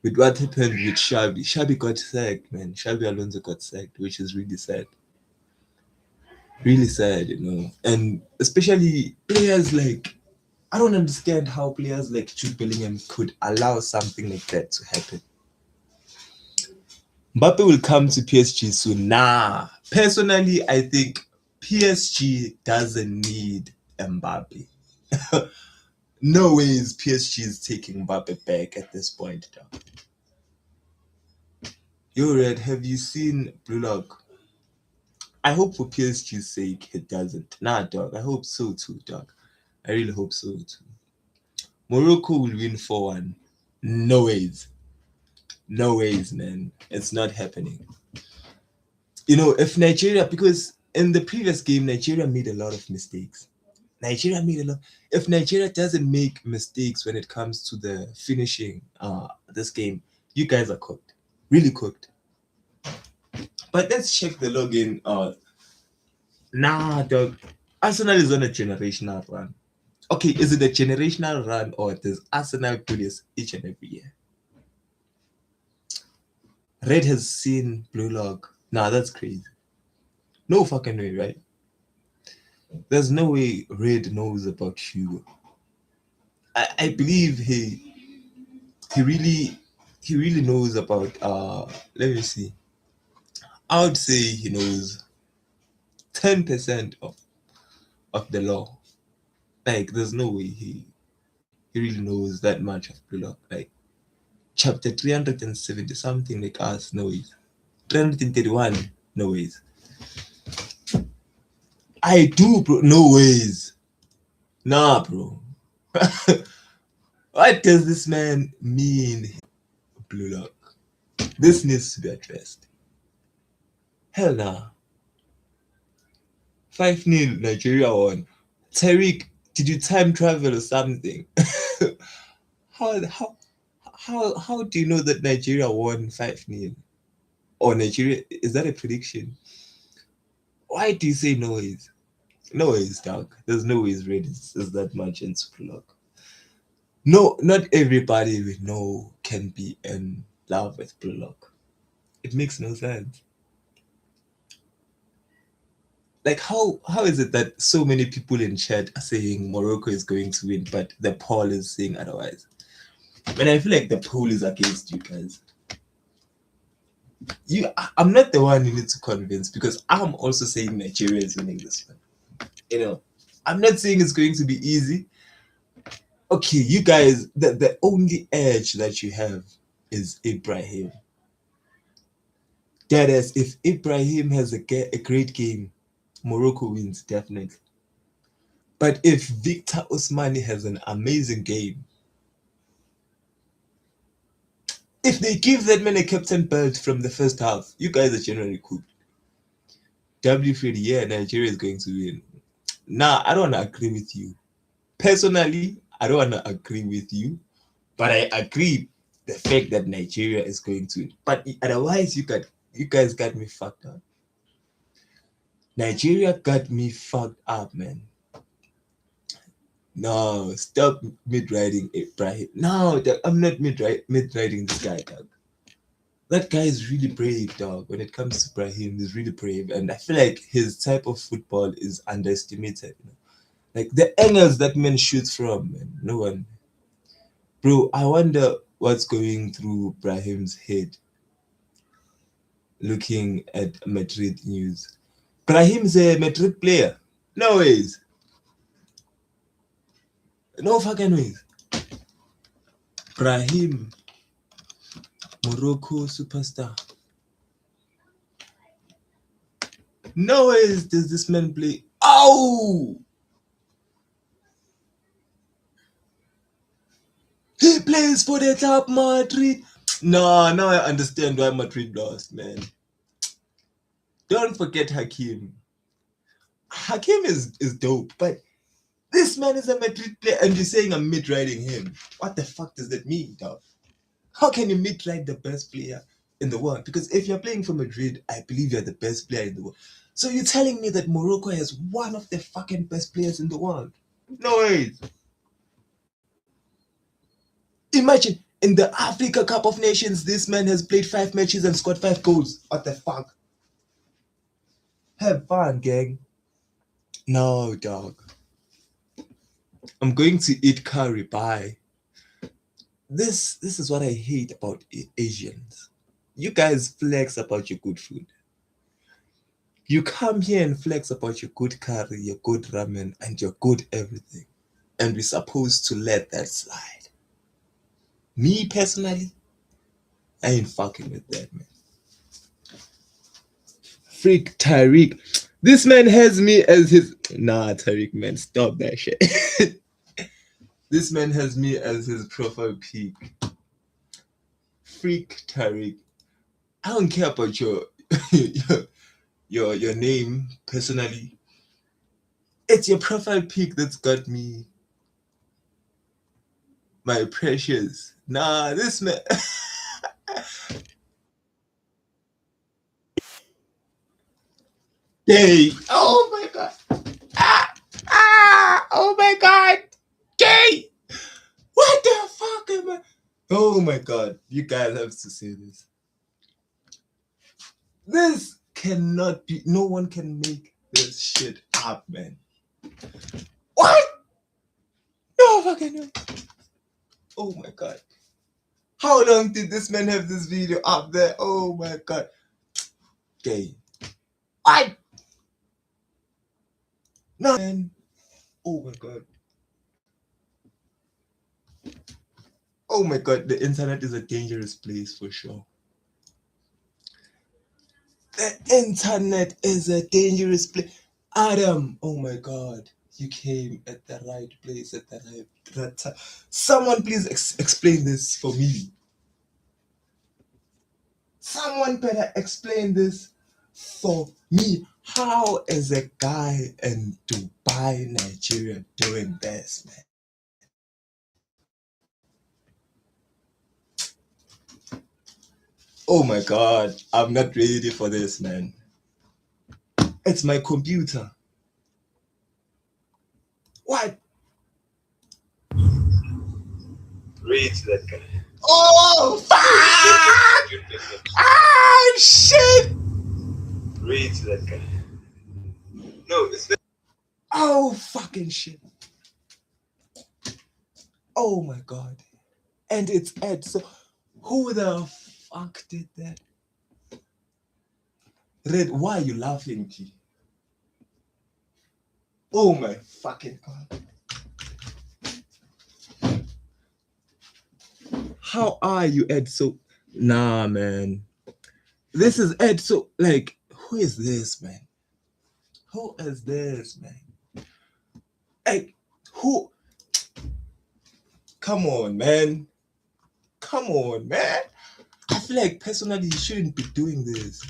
With what happened with Xabi. Xabi got sacked, man. Xabi Alonso got sacked, which is really sad. Really sad, you know. And especially players like, I don't understand how players like Jude Bellingham could allow something like that to happen. Mbappe will come to PSG soon. Nah, personally, I think PSG doesn't need Mbappe. No ways PSG is taking Mbappe back at this point, dog. Yo, Red, have you seen Blue Lock? I hope for PSG's sake it doesn't. Nah, dog. I hope so too, dog. I really hope so too. Morocco will win 4-1. No ways. No ways, man. It's not happening. If Nigeria, because in the previous game, Nigeria made a lot of mistakes. Nigeria made a lot. If Nigeria doesn't make mistakes when it comes to the finishing this game, you guys are cooked. Really cooked. But let's check the login. Nah, dog. Arsenal is on a generational run. Okay, is it a generational run or does Arsenal do this each and every year? Red has seen Blue Lock. Nah, that's crazy. No fucking way, right? There's no way Red knows about you. I believe he really he really knows about let me see. I would say he knows 10% of the law. Like there's no way he really knows that much of the law. Like chapter 370 something like us, no ways. 331, no ways. I do, bro. No ways. Nah, bro. What does this man mean? Blue lock. This needs to be addressed. Hell nah. 5-0 Nigeria won. Tariq, did you time travel or something? how how how do you know that Nigeria won 5-0? Or Nigeria, is that a prediction? Why do you say noise? No ways, dog. There's no ways Red is that much in Super Lock. No, not everybody we know can be in love with Blue Lock. It makes no sense. Like how is it that so many people in chat are saying Morocco is going to win, but the poll is saying otherwise? When I feel like the poll is against you guys. I'm not the one you need to convince because I'm also saying Nigeria is winning this one. I'm not saying it's going to be easy. Okay, you guys, the only edge that you have is Ibrahim. That is, if Ibrahim has a great game, Morocco wins definitely. But if Victor Osmani has an amazing game, if they give that man a captain belt from the first half, you guys are generally cooked. W Freddy, yeah, Nigeria is going to win. Nah, I don't want to agree with you. Personally, I don't want to agree with you, but I agree the fact that Nigeria is going to win. But otherwise, you guys got me fucked up. Nigeria got me fucked up, man. No, stop mid-riding Ibrahim. No, I'm not mid-riding this guy, dog. That guy is really brave, dog. When it comes to Ibrahim, he's really brave. And I feel like his type of football is underestimated. Like the angles that man shoots from, man, no one. Bro, I wonder what's going through Ibrahim's head looking at Madrid news. Ibrahim's a Madrid player. No ways. No fucking ways. Brahim, Morocco superstar. No ways does this man play. Oh! He plays for the top Madrid. No, now I understand why Madrid lost, man. Don't forget Hakim. Hakim is dope, but this man is a Madrid player and you're saying I'm mid-riding him. What the fuck does that mean, dog? How can you mid-ride the best player in the world? Because if you're playing for Madrid, I believe you're the best player in the world. So you're telling me that Morocco has one of the fucking best players in the world? No way. Imagine in the Africa Cup of Nations, this man has played 5 matches and scored 5 goals. What the fuck? Have fun, gang. No, dog. I'm going to eat curry. Bye. This is what I hate about Asians. you guys flex about your good food. You come here and flex about your good curry, your good ramen, and your good everything. And we're supposed to let that slide. Me personally, I ain't fucking with that, man. Freak Tariq. This man has me as his. Nah, Tariq, man, stop that shit. This man has me as his profile pic. Freak Tariq. I don't care about your your name personally. It's your profile pic that's got me. My precious. Nah, this man. Gay. Oh my god. Oh my god. Gay. What the fuck am I? Oh my god. You guys have to say this. This cannot be. No one can make this shit up, man. What? No fucking way. Oh my god. How long did this man have this video up there? Oh my god. Gay. What? No, man. Oh my god. Oh my god. The internet is a dangerous place for sure. The internet is a dangerous place. Adam, oh my god. You came at the right place at the right time. Someone please explain this for me. Someone better explain this for me. How is a guy in Dubai, Nigeria doing this, man? Oh my god, I'm not ready for this, man. It's my computer. What? Read that guy. Oh, fuck! Ah, shit! Read that guy. No, it's that. Oh, fucking shit. Oh my god. And it's Ed. So, who the fuck did that? Red, why are you laughing, G? Oh my fucking god. How are you, Ed? So, nah, man. This is Ed. So, like, who is this, man? Who is this, man? Like, who? Come on, man. Come on, man. I feel like personally you shouldn't be doing this.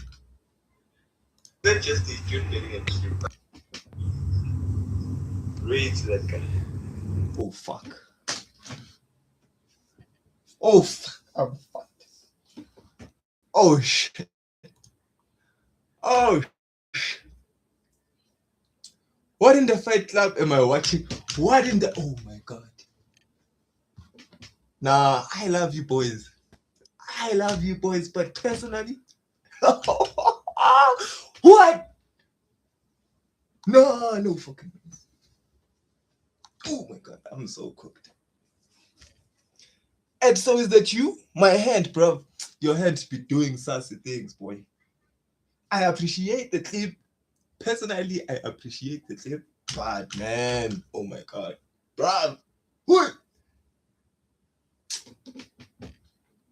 That's just the dude getting a cute. Read that guy. Oh fuck. Oh fuck. I'm fucked. Oh shit. Oh shit. What in the Fight Club am I watching? What in the? Oh my god. Nah, I love you boys. I love you boys, but personally, what? No, no fucking. Oh my god, I'm so cooked. And so is that you? My hand, bro. Your hand be doing sassy things, boy. I appreciate the clip. Personally, I appreciate the clip. But man, oh my god. Bruv. What?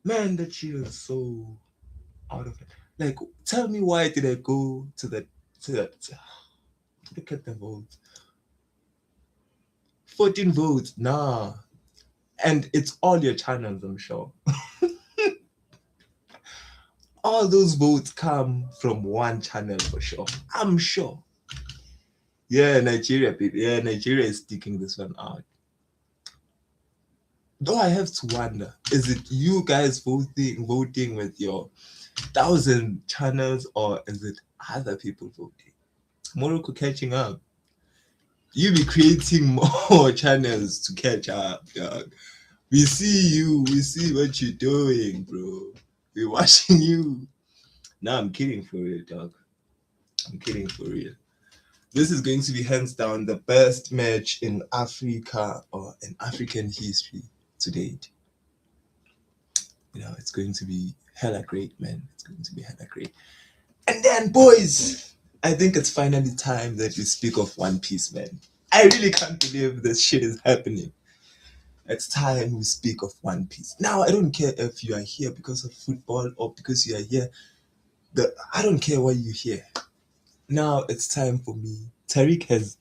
Man, that shit is so out of it. Like, tell me why did I go to the look at the votes. 14 votes, nah. And it's all your channels, I'm sure. All those votes come from one channel for sure. I'm sure. Yeah, Nigeria, people. Yeah, Nigeria is sticking this one out. Though I have to wonder, is it you guys voting with your 1,000 channels, or is it other people voting? Morocco catching up. You be creating more channels to catch up, dog. We see you. We see what you're doing, bro. We're watching you. Nah, I'm kidding for real, dog. I'm kidding for real. This is going to be hands down the best match in Africa or in African history to date. It's going to be hella great, man. It's going to be hella great. And then, boys, I think it's finally time that we speak of One Piece, man. I really can't believe this shit is happening. It's time we speak of One Piece. Now, I don't care if you are here because of football or because you are here. I don't care why you're here. Now it's time for me. Tariq has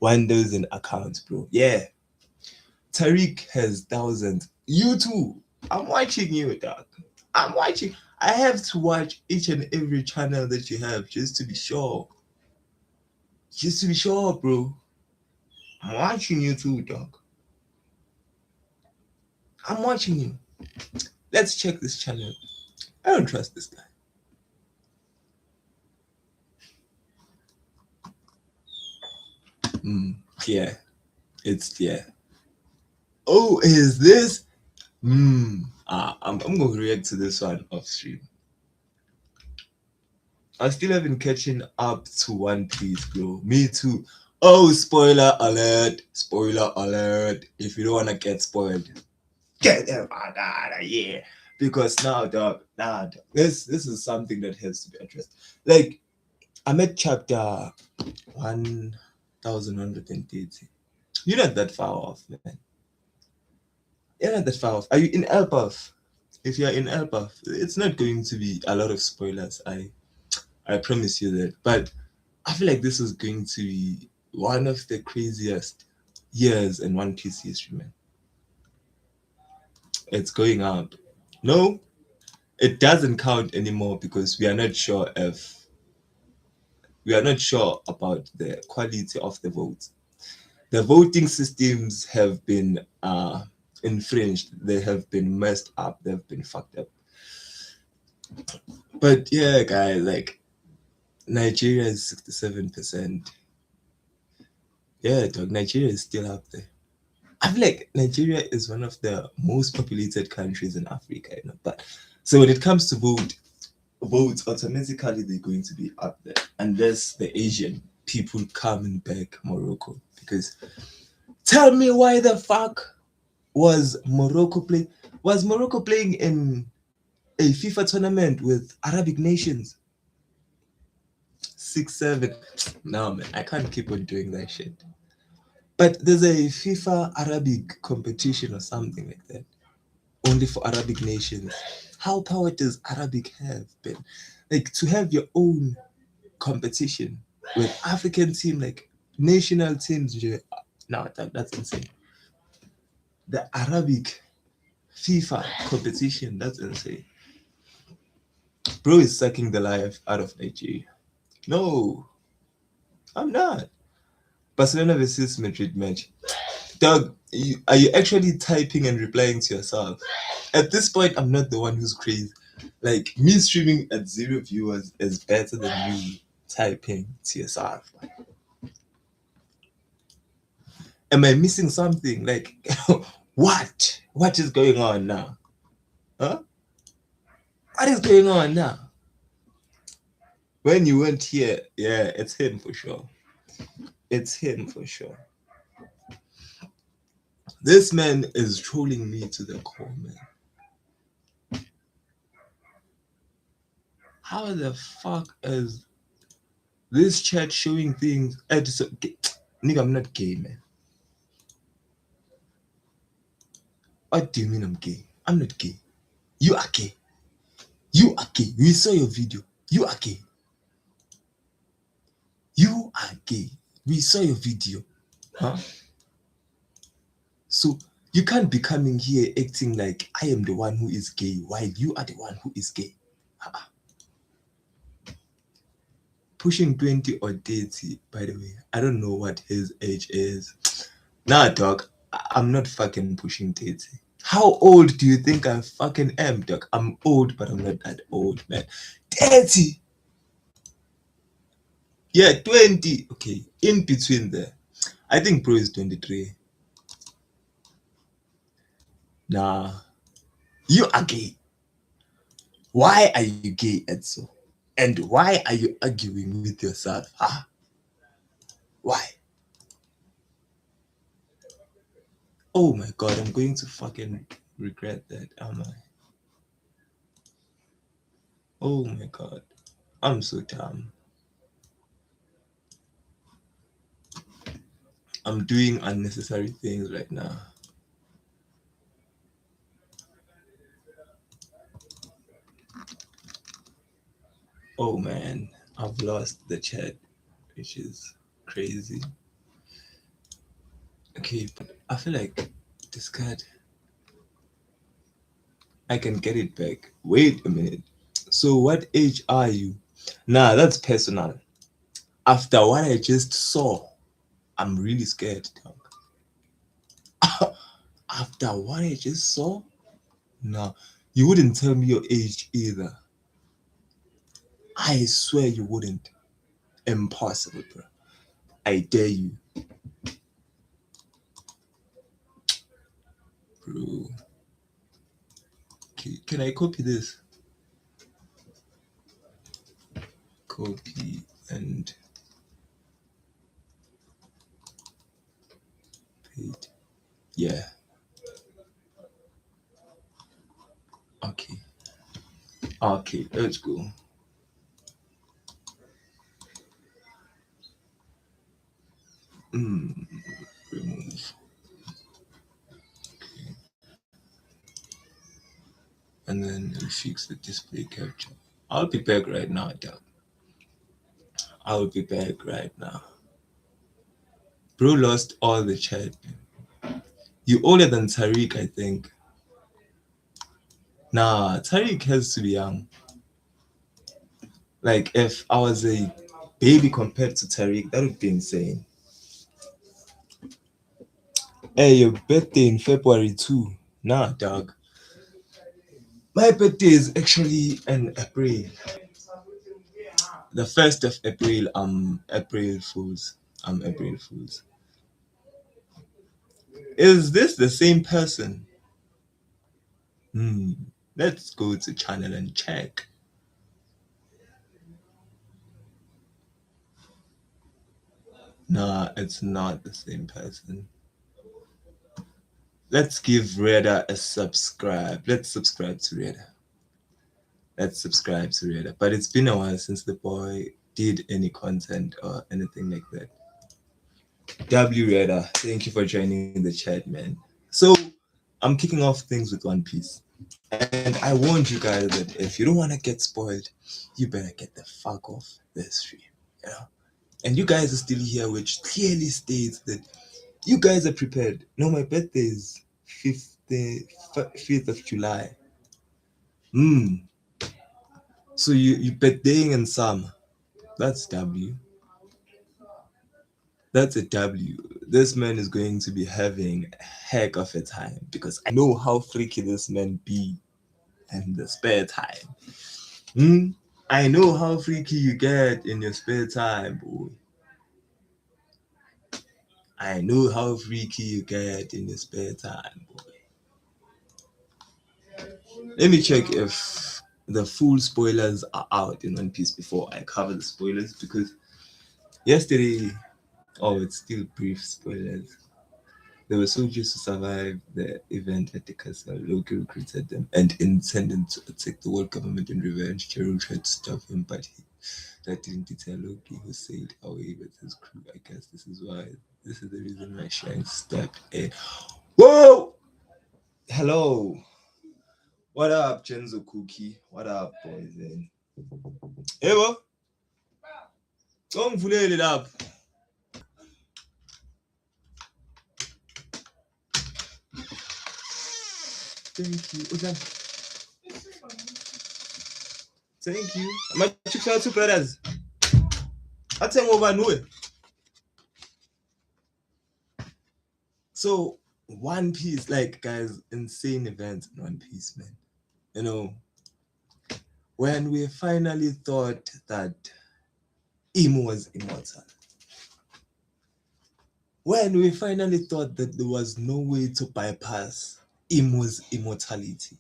1,000 accounts, bro. Yeah, Tariq has thousands. You too. I'm watching you, dog. I'm watching. I have to watch each and every channel that you have just to be sure. Just to be sure, bro. I'm watching you too, dog. I'm watching you. Let's check this channel. I don't trust this guy. Yeah, yeah. Oh, is this? I'm gonna react to this one off stream. I still haven't catching up to One Piece, bro. Me too. Oh, spoiler alert! Spoiler alert! If you don't wanna get spoiled, get the fuck out of here. Because now, dog, this is something that has to be addressed. Like, I'm at chapter 1,130. You're not that far off, man. You're not that far off. Are you in Elbaf? If you're in Elbaf, it's not going to be a lot of spoilers. I promise you that. But I feel like this is going to be one of the craziest years in One Piece history, man. It's going up. No, it doesn't count anymore because we are not sure about the quality of the votes. The voting systems have been infringed. They have been messed up. They've been fucked up. But yeah, guys, like Nigeria is 67%. Yeah, dog, Nigeria is still up there. I feel like Nigeria is one of the most populated countries in Africa, But so when it comes to votes automatically they're going to be up there, unless the Asian people come and back Morocco. Because tell me why the fuck was Morocco playing in a FIFA tournament with Arabic nations? 6-7. No man, I can't keep on doing that shit. But there's a FIFA Arabic competition or something like that, only for Arabic nations. How powered does Arabic have been? Like to have your own competition with African team, like national teams. No, that's insane. The Arabic FIFA competition, that's insane. Bro is sucking the life out of Nigeria. No, I'm not. Barcelona versus Madrid match. Doug, are you actually typing and replying to yourself? At this point, I'm not the one who's crazy. Like, me streaming at 0 viewers is better than you typing to yourself. Am I missing something? Like, what? What is going on now? Huh? What is going on now? When you went here, yeah, it's him for sure. It's him for sure. This man is trolling me to the core, man. How the fuck is this chat showing things? Nigga, I'm not gay, man. What do you mean I'm gay? I'm not gay. You are gay. You are gay. We saw your video. You are gay. You are gay. We saw your video. Huh? So you can't be coming here acting like I am the one who is gay while you are the one who is gay. Uh-uh. Pushing 20 or 30, by the way. I don't know what his age is. Nah, dog. I'm not fucking pushing 30. How old do you think I fucking am, dog? I'm old, but I'm not that old, man. 30! Yeah, 20. Okay, in between there. I think bro is 23. Nah, you are gay. Why are you gay, Edso? And why are you arguing with yourself? Huh? Why? Oh my god, I'm going to fucking regret that, am I? Oh my god. I'm so dumb. I'm doing unnecessary things right now. Oh man, I've lost the chat, which is crazy. Okay, but I feel like this card, I can get it back. Wait a minute. So, what age are you? Nah, that's personal. After what I just saw, I'm really scared, dog. After what I just saw, nah, you wouldn't tell me your age either. I swear you wouldn't. Impossible, bro. I dare you, bro. Okay, can I copy this? Copy and paste. Yeah. Okay. Okay, let's go. Mm, remove. And then we fix the display capture. I'll be back right now, dog. I'll be back right now. Bro lost all the chat. You older than Tariq, I think. Nah, Tariq has to be young. Like, if I was a baby compared to Tariq, that would be insane. Hey, your birthday in February too. Nah, dog. My birthday is actually in April. The 1st of April, April Fools. April Fools. Is this the same person? Hmm. Let's go to channel and check. Nah, it's not the same person. Let's give Reda a subscribe. Let's subscribe to Reda. Let's subscribe to Reda. But it's been a while since the boy did any content or anything like that. W Reda, thank you for joining the chat, man. So I'm kicking off things with One Piece. And I warned you guys that if you don't want to get spoiled, you better get the fuck off the stream. You know? And you guys are still here, which clearly states that you guys are prepared. No, my birthday is 5th of July. Hmm. So you birthdaying in summer. That's W. That's a W. This man is going to be having a heck of a time because I know how freaky this man be in the spare time. Hmm? I know how freaky you get in your spare time, boy. I know how freaky you get in your spare time, boy. Let me check if the full spoilers are out in One Piece before I cover the spoilers because yesterday, oh, it's still brief spoilers. They were soldiers who survived the event at the castle. Loki recruited them and intended to attack the world government in revenge. Cheryl tried to stop him, but that didn't deter Loki, who sailed away with his crew. I guess this is why. This is the reason why Shang stepped in. Whoa! Hello. What up, Chenzo Cookie? What up, boys? Hey, bro. Don't fool it up. Thank you. Thank you. My two brothers. I tell you over. So One Piece, like guys, insane event in One Piece, man. You know, when we finally thought that Imo was immortal, when we finally thought that there was no way to bypass Imo's immortality,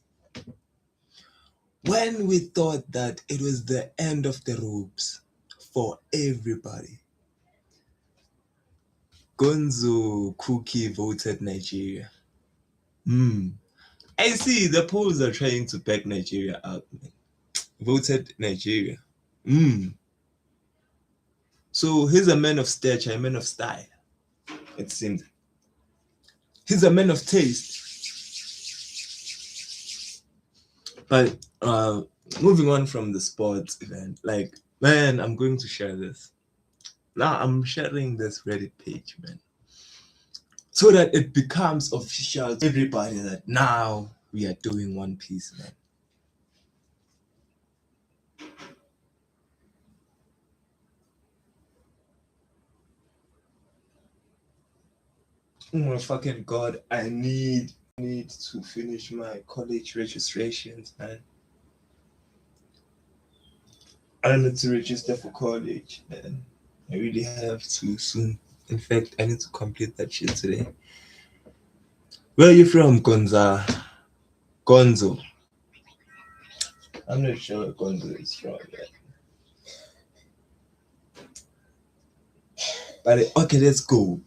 when we thought that it was the end of the ropes for everybody, Gonzo Cookie voted Nigeria. I see the polls are trying to back Nigeria out, man. Voted Nigeria. Mm. So he's a man of stature, a man of style. It seems he's a man of taste. But moving on from the sports event, like man, I'm going to share this. Now I'm sharing this Reddit page, man, so that it becomes official to everybody that now we are doing One Piece, man. Oh my fucking god, I need to finish my college registrations, man. I need to register for college, man. I really have to soon. In fact, I need to complete that shit today. Where are you from, Gonza? Gonzo. I'm not sure where Gonzo is from yet. But okay, let's go.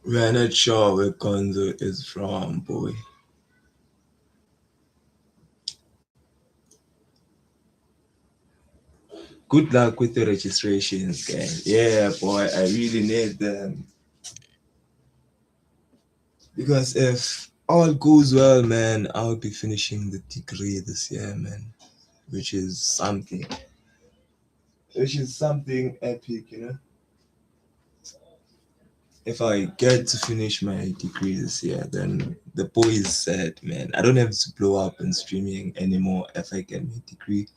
We're not sure where Gonzo is from, boy. Good luck with the registrations, gang. Yeah, boy, I really need them. Because if all goes well, man, I'll be finishing the degree this year, man. Which is something. Which is something epic, you know? If I get to finish my degree this year, then the boy is set, man. I don't have to blow up in streaming anymore if I get my degree.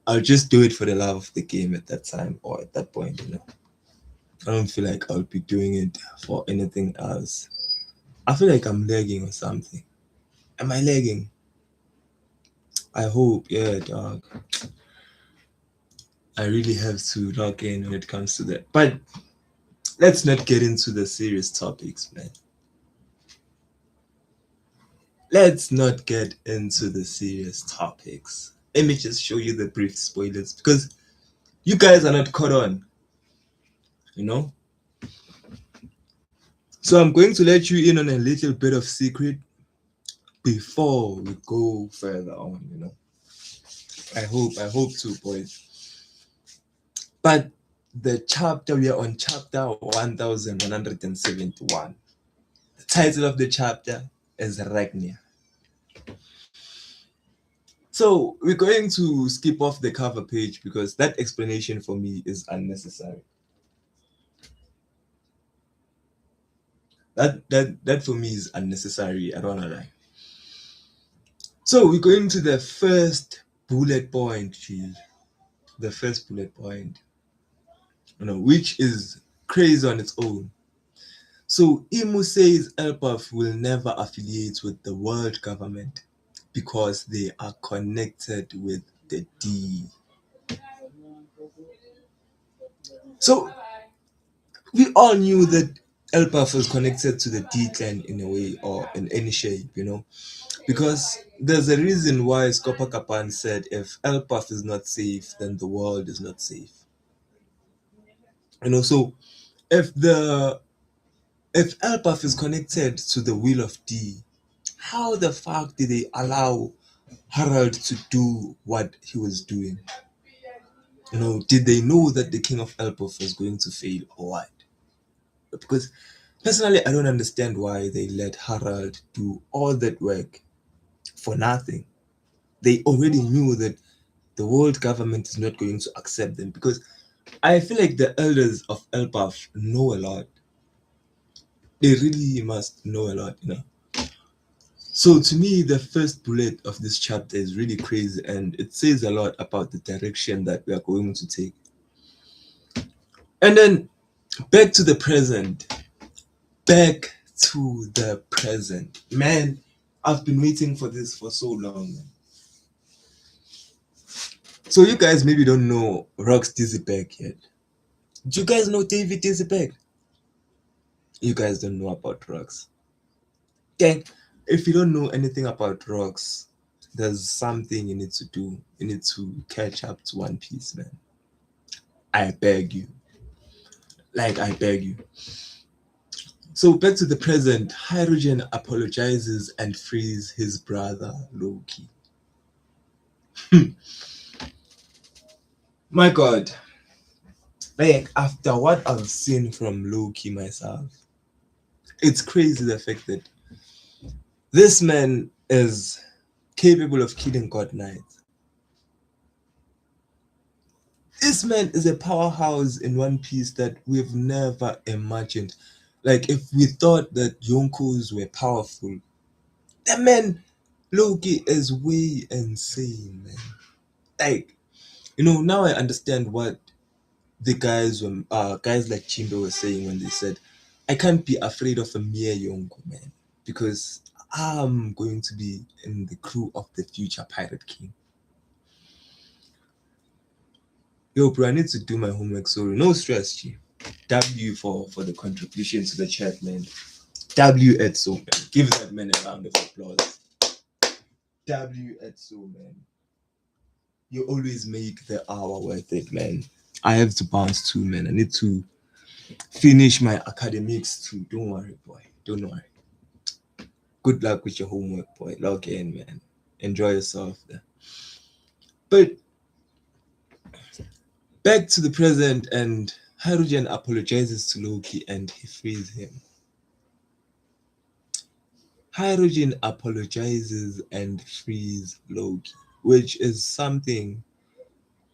I'll just do it for the love of the game at that time or at that point, you know. I don't feel like I'll be doing it for anything else. I feel like I'm lagging or something. Am I lagging? I hope, yeah, dog. I really have to log in when it comes to that. But let's not get into the serious topics, man. Let's not get into the serious topics. Let me just show you the brief spoilers because you guys are not caught on, you know? So I'm going to let you in on a little bit of secret before we go further on, you know? I hope to, boys. But the chapter, we are on chapter 1171. The title of the chapter is Ragnar. So we're going to skip off the cover page because that explanation for me is unnecessary. That for me is unnecessary. I don't know lie. So we're going to the first bullet point, Chief. The first bullet point, which is crazy on its own. So Imu says Elbaf will never affiliate with the world government because they are connected with the D. So we all knew that Elbaf was connected to the D clan in a way or in any shape, because there's a reason why Scopa Kapan said if Elbaf is not safe, then the world is not safe. So if Elbaf is connected to the will of D, how the fuck did they allow Harald to do what he was doing? Did they know that the king of Elbaf was going to fail or what? Because personally, I don't understand why they let Harald do all that work for nothing. They already knew that the world government is not going to accept them because I feel like the elders of Elbaf know a lot. They really must know a lot. So to me, the first bullet of this chapter is really crazy and it says a lot about the direction that we are going to take. And then back to the present. Back to the present. Man, I've been waiting for this for so long. Man. So you guys maybe don't know Rock's Dizzyback yet. Do you guys know David Dizzyback? You guys don't know about Rocks. Gang, if you don't know anything about Rocks, there's something you need to do. You need to catch up to One Piece, man. I beg you. Like, I beg you. So back to the present, Hydrogen apologizes and frees his brother Loki. My God, like after what I've seen from Loki myself, it's crazy the fact that this man is capable of killing God Knights. This man is a powerhouse in One Piece that we've never imagined. Like if we thought that Yonkos were powerful, that man Loki is way insane, man. Like, now I understand what the guys like Chimbo were saying when they said, I can't be afraid of a mere Yonko, man, because I'm going to be in the crew of the future Pirate King. Yo, bro, I need to do my homework, so no stress, G. W for the contribution to the chat, man. W at so, man. Give that man a round of applause. W at so, man. You always make the hour worth it, man. I have to bounce too, man. I need to finish my academics too. Don't worry, boy. Don't worry. Good luck with your homework, boy. Log in, man. Enjoy yourself there. But back to the present, and Hydrogen apologizes to Loki and he frees him. Hydrogen apologizes and frees Loki, which is something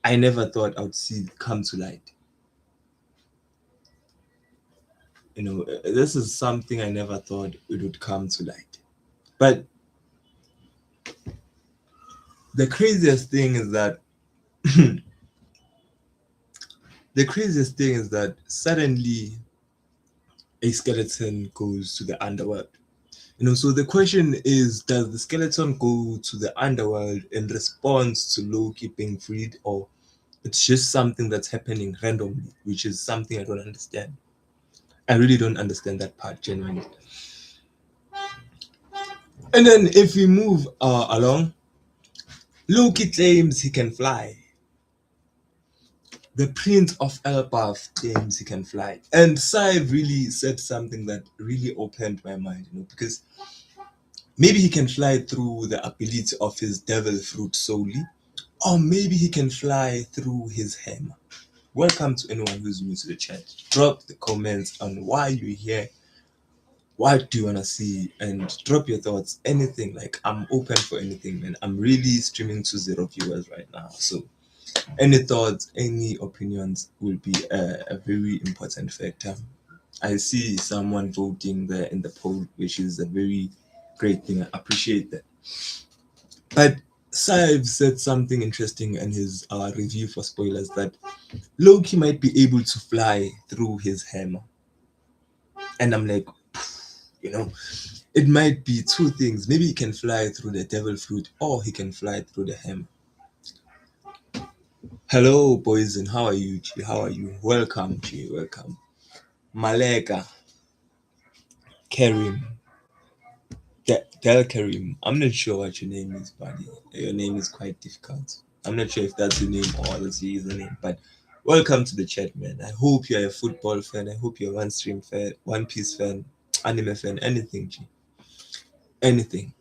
I never thought I would see come to light. This is something I never thought it would come to light. But the craziest thing is that suddenly a skeleton goes to the underworld. So the question is, does the skeleton go to the underworld in response to Loki being freed, or it's just something that's happening randomly, which is something I don't understand. I really don't understand that part genuinely. And then if we move along, Loki claims he can fly. The Prince of Elbaf claims he can fly. And Sai really said something that really opened my mind, because maybe he can fly through the ability of his devil fruit solely, or maybe he can fly through his hammer. Welcome to anyone who's new to the chat. Drop the comments on why you're here. What do you want to see? And drop your thoughts. Anything. Like, I'm open for anything, man. I'm really streaming to 0 viewers right now. So any thoughts, any opinions will be a very important factor. I see someone voting there in the poll, which is a very great thing. I appreciate that. But Saib said something interesting in his review for spoilers, that Loki might be able to fly through his hammer. And I'm like, it might be two things. Maybe he can fly through the devil fruit, or he can fly through the hammer. Hello, boys, and how are you, G? How are you? Welcome, G. Welcome. Maleka, Karim, Del Karim. I'm not sure what your name is, buddy. Your name is quite difficult. I'm not sure if that's your name or that's your username, but welcome to the chat, man. I hope you're a football fan. I hope you're a One Stream fan, One Piece fan, anime fan, anything, G. Anything.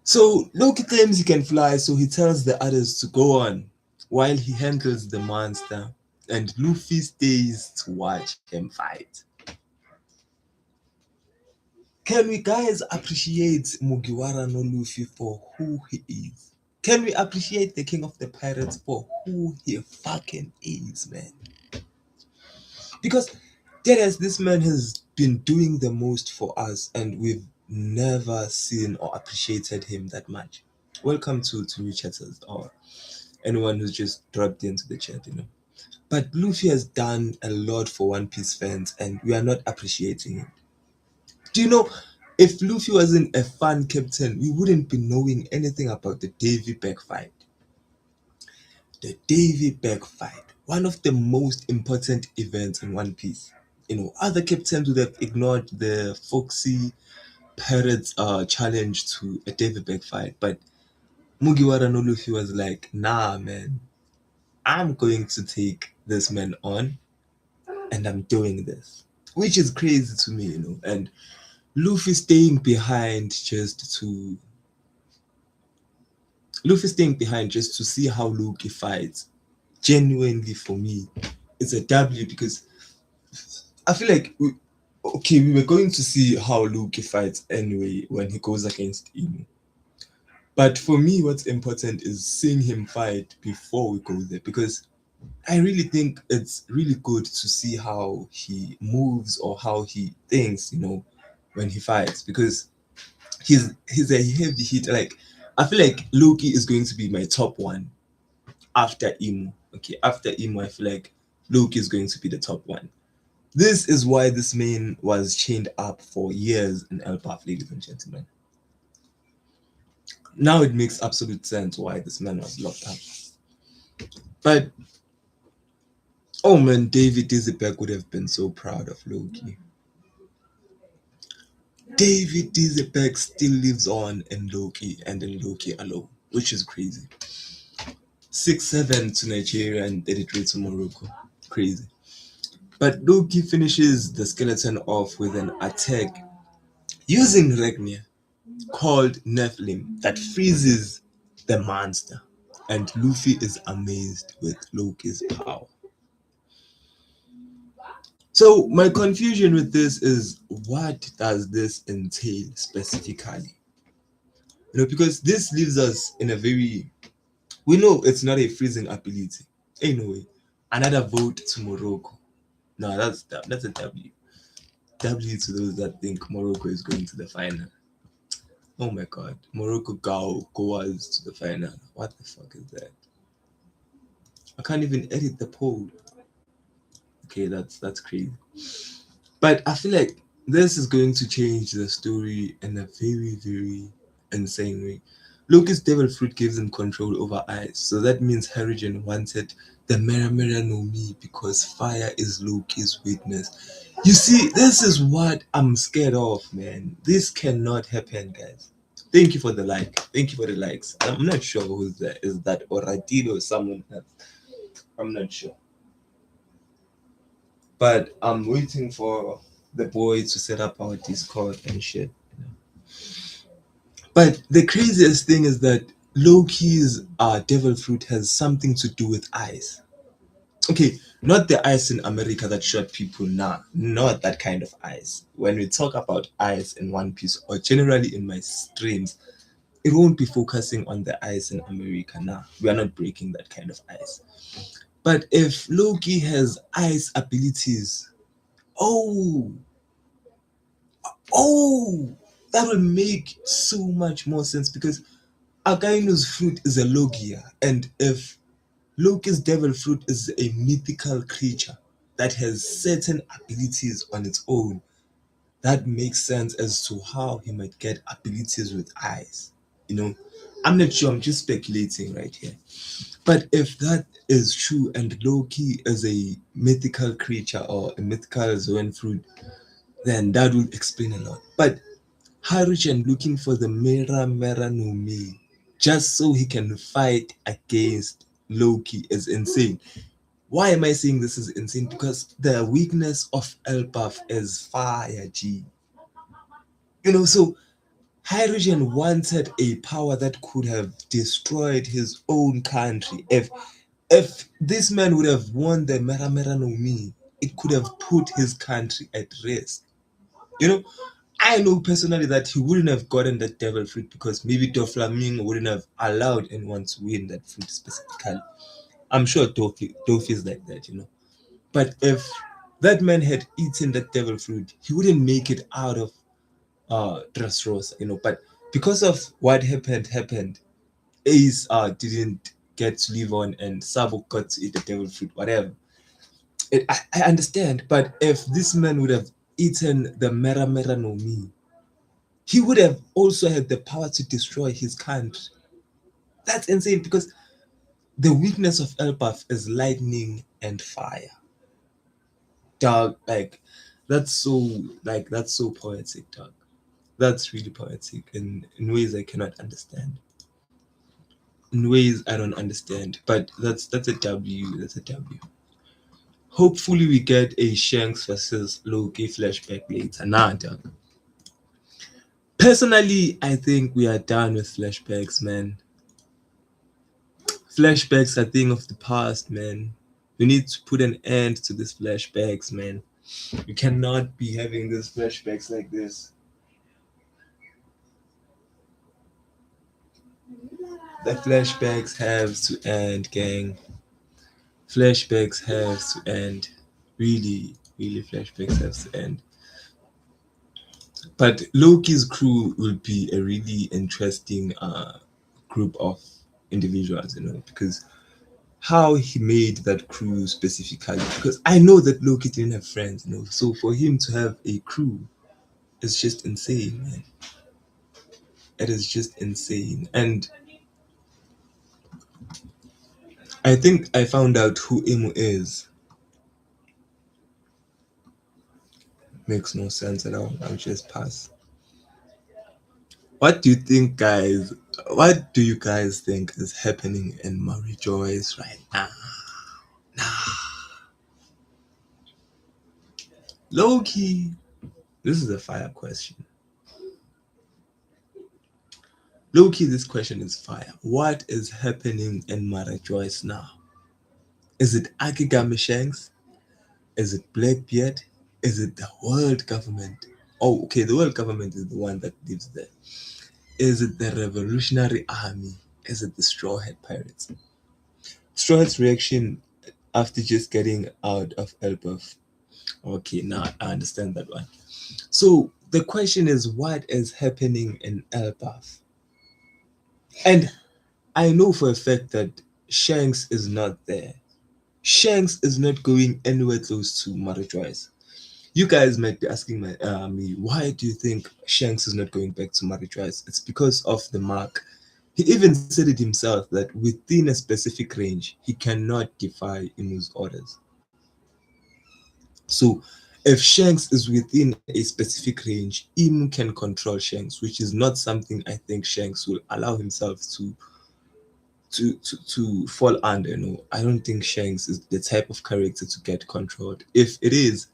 So Loki claims he can fly, so he tells the others to go on while he handles the monster, and Luffy stays to watch him fight. Can we guys appreciate Mugiwara no Luffy for who he is? Can we appreciate the King of the Pirates for who he fucking is, man? Because this man has been doing the most for us, and we've never seen or appreciated him that much. Welcome to new chatters, or anyone who's just dropped into the chat. But Luffy has done a lot for One Piece fans, and we are not appreciating him. Do you know, if Luffy wasn't a fun captain, we wouldn't be knowing anything about the Davy Bag fight. The Davy Bag fight, one of the most important events in One Piece. Other captains would have ignored the Foxy Pirates challenge to a Davy Bag fight, but Mugiwara no Luffy was like, nah, man, I'm going to take this man on, and I'm doing this, which is crazy to me, you know. And Luffy staying behind just to Luffy staying behind just to see how Loki fights. Genuinely, for me, it's a W because I feel like okay, we were going to see how Loki fights anyway when he goes against Emu. But for me, what's important is seeing him fight before we go there because I really think it's really good to see how he moves or how he thinks, you know, when he fights because he's a heavy hitter. Like I feel like Loki is going to be my top one after Emu. Okay, after Emu, I feel like Loki is going to be the top one. This is why this man was chained up for years in Elbaf, ladies and gentlemen. Now it makes absolute sense why this man was locked up. But oh man, David Dizzybeck would have been so proud of Loki. David Dizzybeck still lives on in Loki and in Loki alone, which is crazy. 6-7 to Nigeria and 33 to Morocco. Crazy. But Loki finishes the skeleton off with an attack using Regnia called Nephilim that freezes the monster. And Luffy is amazed with Loki's power. So my confusion with this is what does this entail specifically? You know, because this leaves us in a very we know it's not a freezing ability. Anyway, another vote to Morocco. No, that's a W. W to those that think Morocco is going to the final. Oh my god. Morocco goes to the final. What the fuck is that? I can't even edit the poll. Okay, that's crazy. But I feel like this is going to change the story in a very, very insane way. Loki's devil fruit gives him control over ice, so that means Harrigan wanted the Mera Mera no Mi because fire is Loki's weakness. You see, this is what I'm scared of, man. This cannot happen, guys. Thank you for the like. Thank you for the likes. I'm not sure who's that. Is that Oradilo or someone else? I'm not sure. But I'm waiting for the boy to set up our Discord and shit. But the craziest thing is that Loki's devil fruit has something to do with ice. Okay, not the ice in America that shot people, nah, not that kind of ice. When we talk about ice in One Piece or generally in my streams, it won't be focusing on the ice in America, nah. We are not breaking that kind of ice. But if Loki has ice abilities, oh, oh, that will make so much more sense because Akainu's fruit is a Logia, and if Loki's devil fruit is a mythical creature that has certain abilities on its own, that makes sense as to how he might get abilities with eyes. You know, I'm not sure, I'm just speculating right here. But if that is true and Loki is a mythical creature or a mythical Zoan fruit, then that will explain a lot. But Haruchen looking for the Mera Mera no Mi just so he can fight against Loki is insane. Why am I saying this is insane? Because the weakness of Elbaf is fire, G. You know, so Hydrogen wanted a power that could have destroyed his own country. If this man would have won the Mera Mera no Mi, it could have put his country at risk. You know, I know personally that he wouldn't have gotten that devil fruit because maybe Doflamingo wouldn't have allowed anyone to win that fruit specifically. I'm sure Dofi is like that, you know. But if that man had eaten that devil fruit, he wouldn't make it out of Dressrosa, you know. But because of what happened, Ace didn't get to live on and Sabo got to eat the devil fruit, whatever. I understand, but if this man would have eaten the Mera Mera no Mi, he would have also had the power to destroy his country. That's insane because the weakness of Elbaf is lightning and fire. Dog, that's so poetic, dog. That's really poetic in ways I cannot understand. In ways I don't understand. But that's a W. That's a W. Hopefully, we get a Shanks versus Loki flashback later. Nah, dog. Personally, I think we are done with flashbacks, man. Flashbacks are a thing of the past, man. We need to put an end to these flashbacks, man. We cannot be having these flashbacks like this. The flashbacks have to end, gang. Flashbacks have to end. Really, really, flashbacks have to end. But Loki's crew will be a really interesting group of individuals, because how he made that crew specifically. Because I know that Loki didn't have friends, so for him to have a crew is just insane, man. It is just insane. And I think I found out who Emu is. Makes no sense at all. I'll just pass. What do you think, guys? What do you guys think is happening in Mary Joyce right now? Loki. This is a fire question. Loki, this question is fire. What is happening in Mara Joyce now? Is it Akigami Shanks? Is it Blackbeard? Is it the world government? Oh, okay, the world government is the one that lives there. Is it the Revolutionary Army? Is it the Straw Hat Pirates? Straw Hat's reaction after just getting out of Elbaf. Okay, now I understand that one. So the question is, what is happening in Elbaf? And I know for a fact that Shanks is not there. Shanks is not going anywhere close to Marijois. You guys might be asking me, why do you think Shanks is not going back to Marijois? It's because of the mark. He even said it himself that within a specific range, he cannot defy Imu's orders. So, if Shanks is within a specific range, Imu can control Shanks, which is not something I think Shanks will allow himself to fall under. I don't think Shanks is the type of character to get controlled. If it is,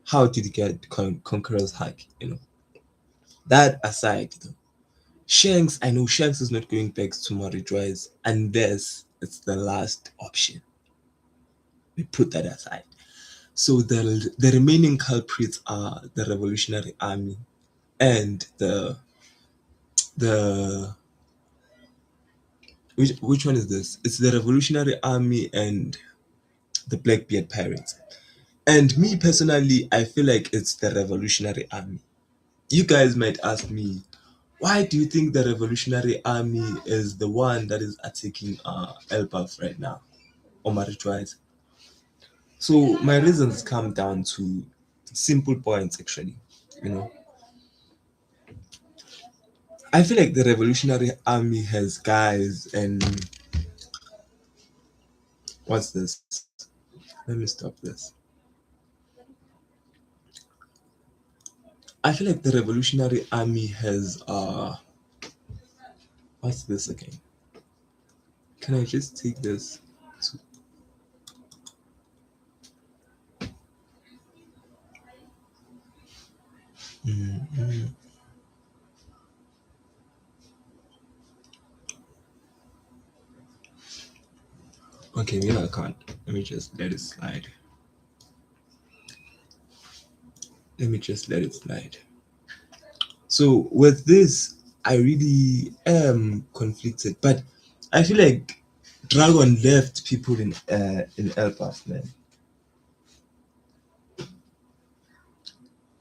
how did he get Conqueror's hack? That aside, though, Shanks, I know Shanks is not going back to Maridroids unless it's the last option. We put that aside. So the remaining culprits are the Revolutionary Army and the which one is this? It's the Revolutionary Army and the Blackbeard Pirates. And me personally, I feel like it's the Revolutionary Army. You guys might ask me, why do you think the Revolutionary Army is the one that is attacking Elbaf right now, or Marijuana? So my reasons come down to simple points actually. You know, I feel like the Revolutionary Army has guys and what's this? Let me stop this. I feel like the Revolutionary Army has what's this again? Can I just take this? Mhm. Okay, maybe I can't. Let me just let it slide. Let me just let it slide. So with this, I really am conflicted, but I feel like Dragon left people in Elbaf, man.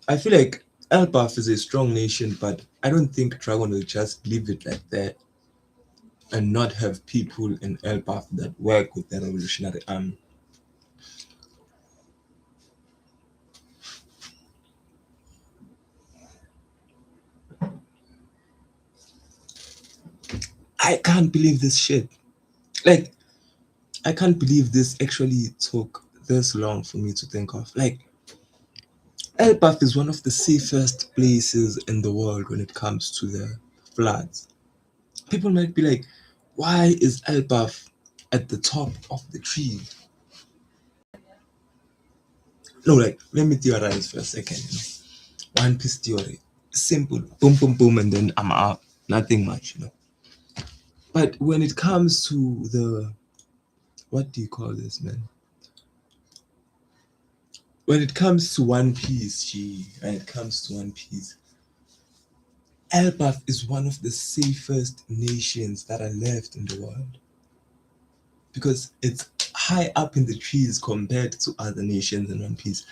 I feel like Elbaf is a strong nation, but I don't think Dragon will just leave it like that and not have people in Elbaf that work with the Revolutionary Army. I can't believe this shit. Like, I can't believe this actually took this long for me to think of. Like, Elbaf is one of the safest places in the world when it comes to the floods. People might be like, why is Elbaf at the top of the tree? No, like let me theorize for a second. One Piece theory, simple, boom, boom, boom, and then I'm out. Nothing much. But when it comes to the what do you call this, man? When it comes to One Piece, when it comes to One Piece, Elbaf is one of the safest nations that are left in the world because it's high up in the trees compared to other nations in One Piece.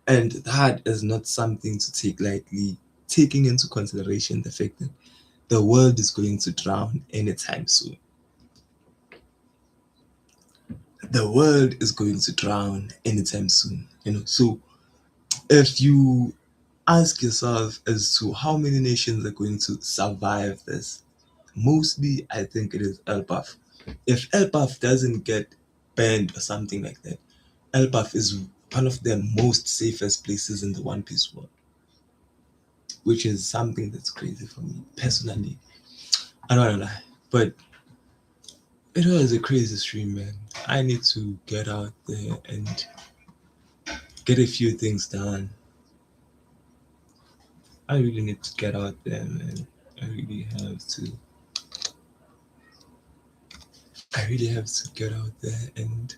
And that is not something to take lightly, taking into consideration the fact that the world is going to drown anytime soon. The world is going to drown anytime soon. So if you ask yourself as to how many nations are going to survive this, mostly I think it is Elbaf. If Elbaf doesn't get banned or something like that, Elbaf is one of the most safest places in the One Piece world, which is something that's crazy for me personally. I don't wanna lie, but it was a crazy stream, man. I need to get out there and get a few things done. I really need to get out there, man. I really have to. I really have to get out there and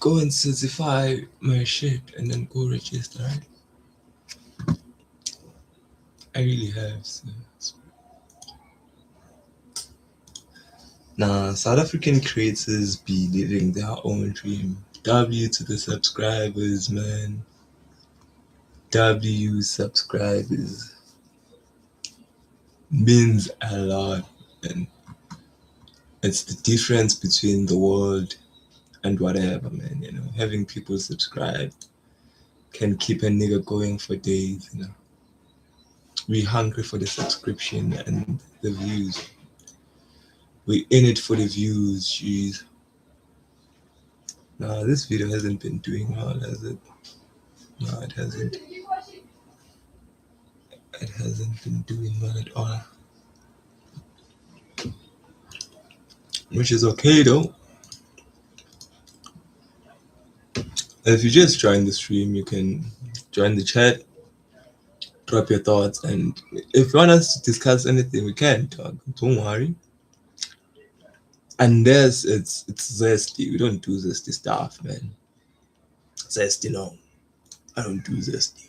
go and certify my shit and then go register. I really have to. Nah, South African creators be living their own dream. W to the subscribers, man. W subscribers means a lot, and it's the difference between the world and whatever, man. Having people subscribe can keep a nigga going for days. We hungry for the subscription and the views. We in it for the views, jeez. Nah, this video hasn't been doing well, has it? No, it hasn't. It hasn't been doing well at all. Which is okay though. If you just join the stream, you can join the chat, drop your thoughts, and if you want us to discuss anything, we can talk. Don't worry. Unless it's zesty. We don't do zesty stuff, man. Zesty, no. I don't do zesty.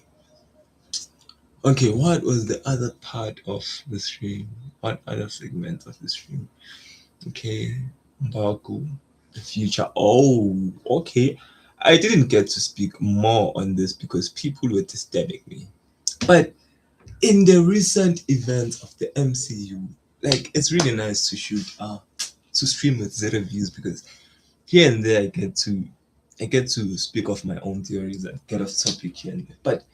Okay, what was the other part of the stream? What other segment of the stream? Okay, Mbaku, the future. Oh, okay. I didn't get to speak more on this because people were disturbing me. But in the recent events of the MCU, like it's really nice to to stream with zero views because here and there I get to speak of my own theories and get off topic here and there. But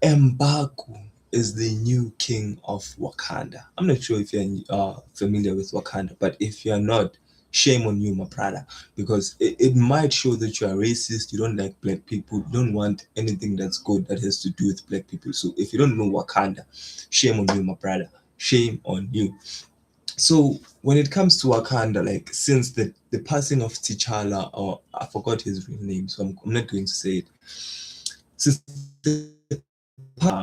M'Baku is the new king of Wakanda. I'm not sure if you're familiar with Wakanda, but if you're not, shame on you, my brother, because it might show that you are racist, you don't like black people, you don't want anything that's good that has to do with black people. So if you don't know Wakanda, shame on you, my brother. Shame on you. So when it comes to Wakanda, like since the passing of T'Challa, or I forgot his real name, so I'm not going to say it. Since the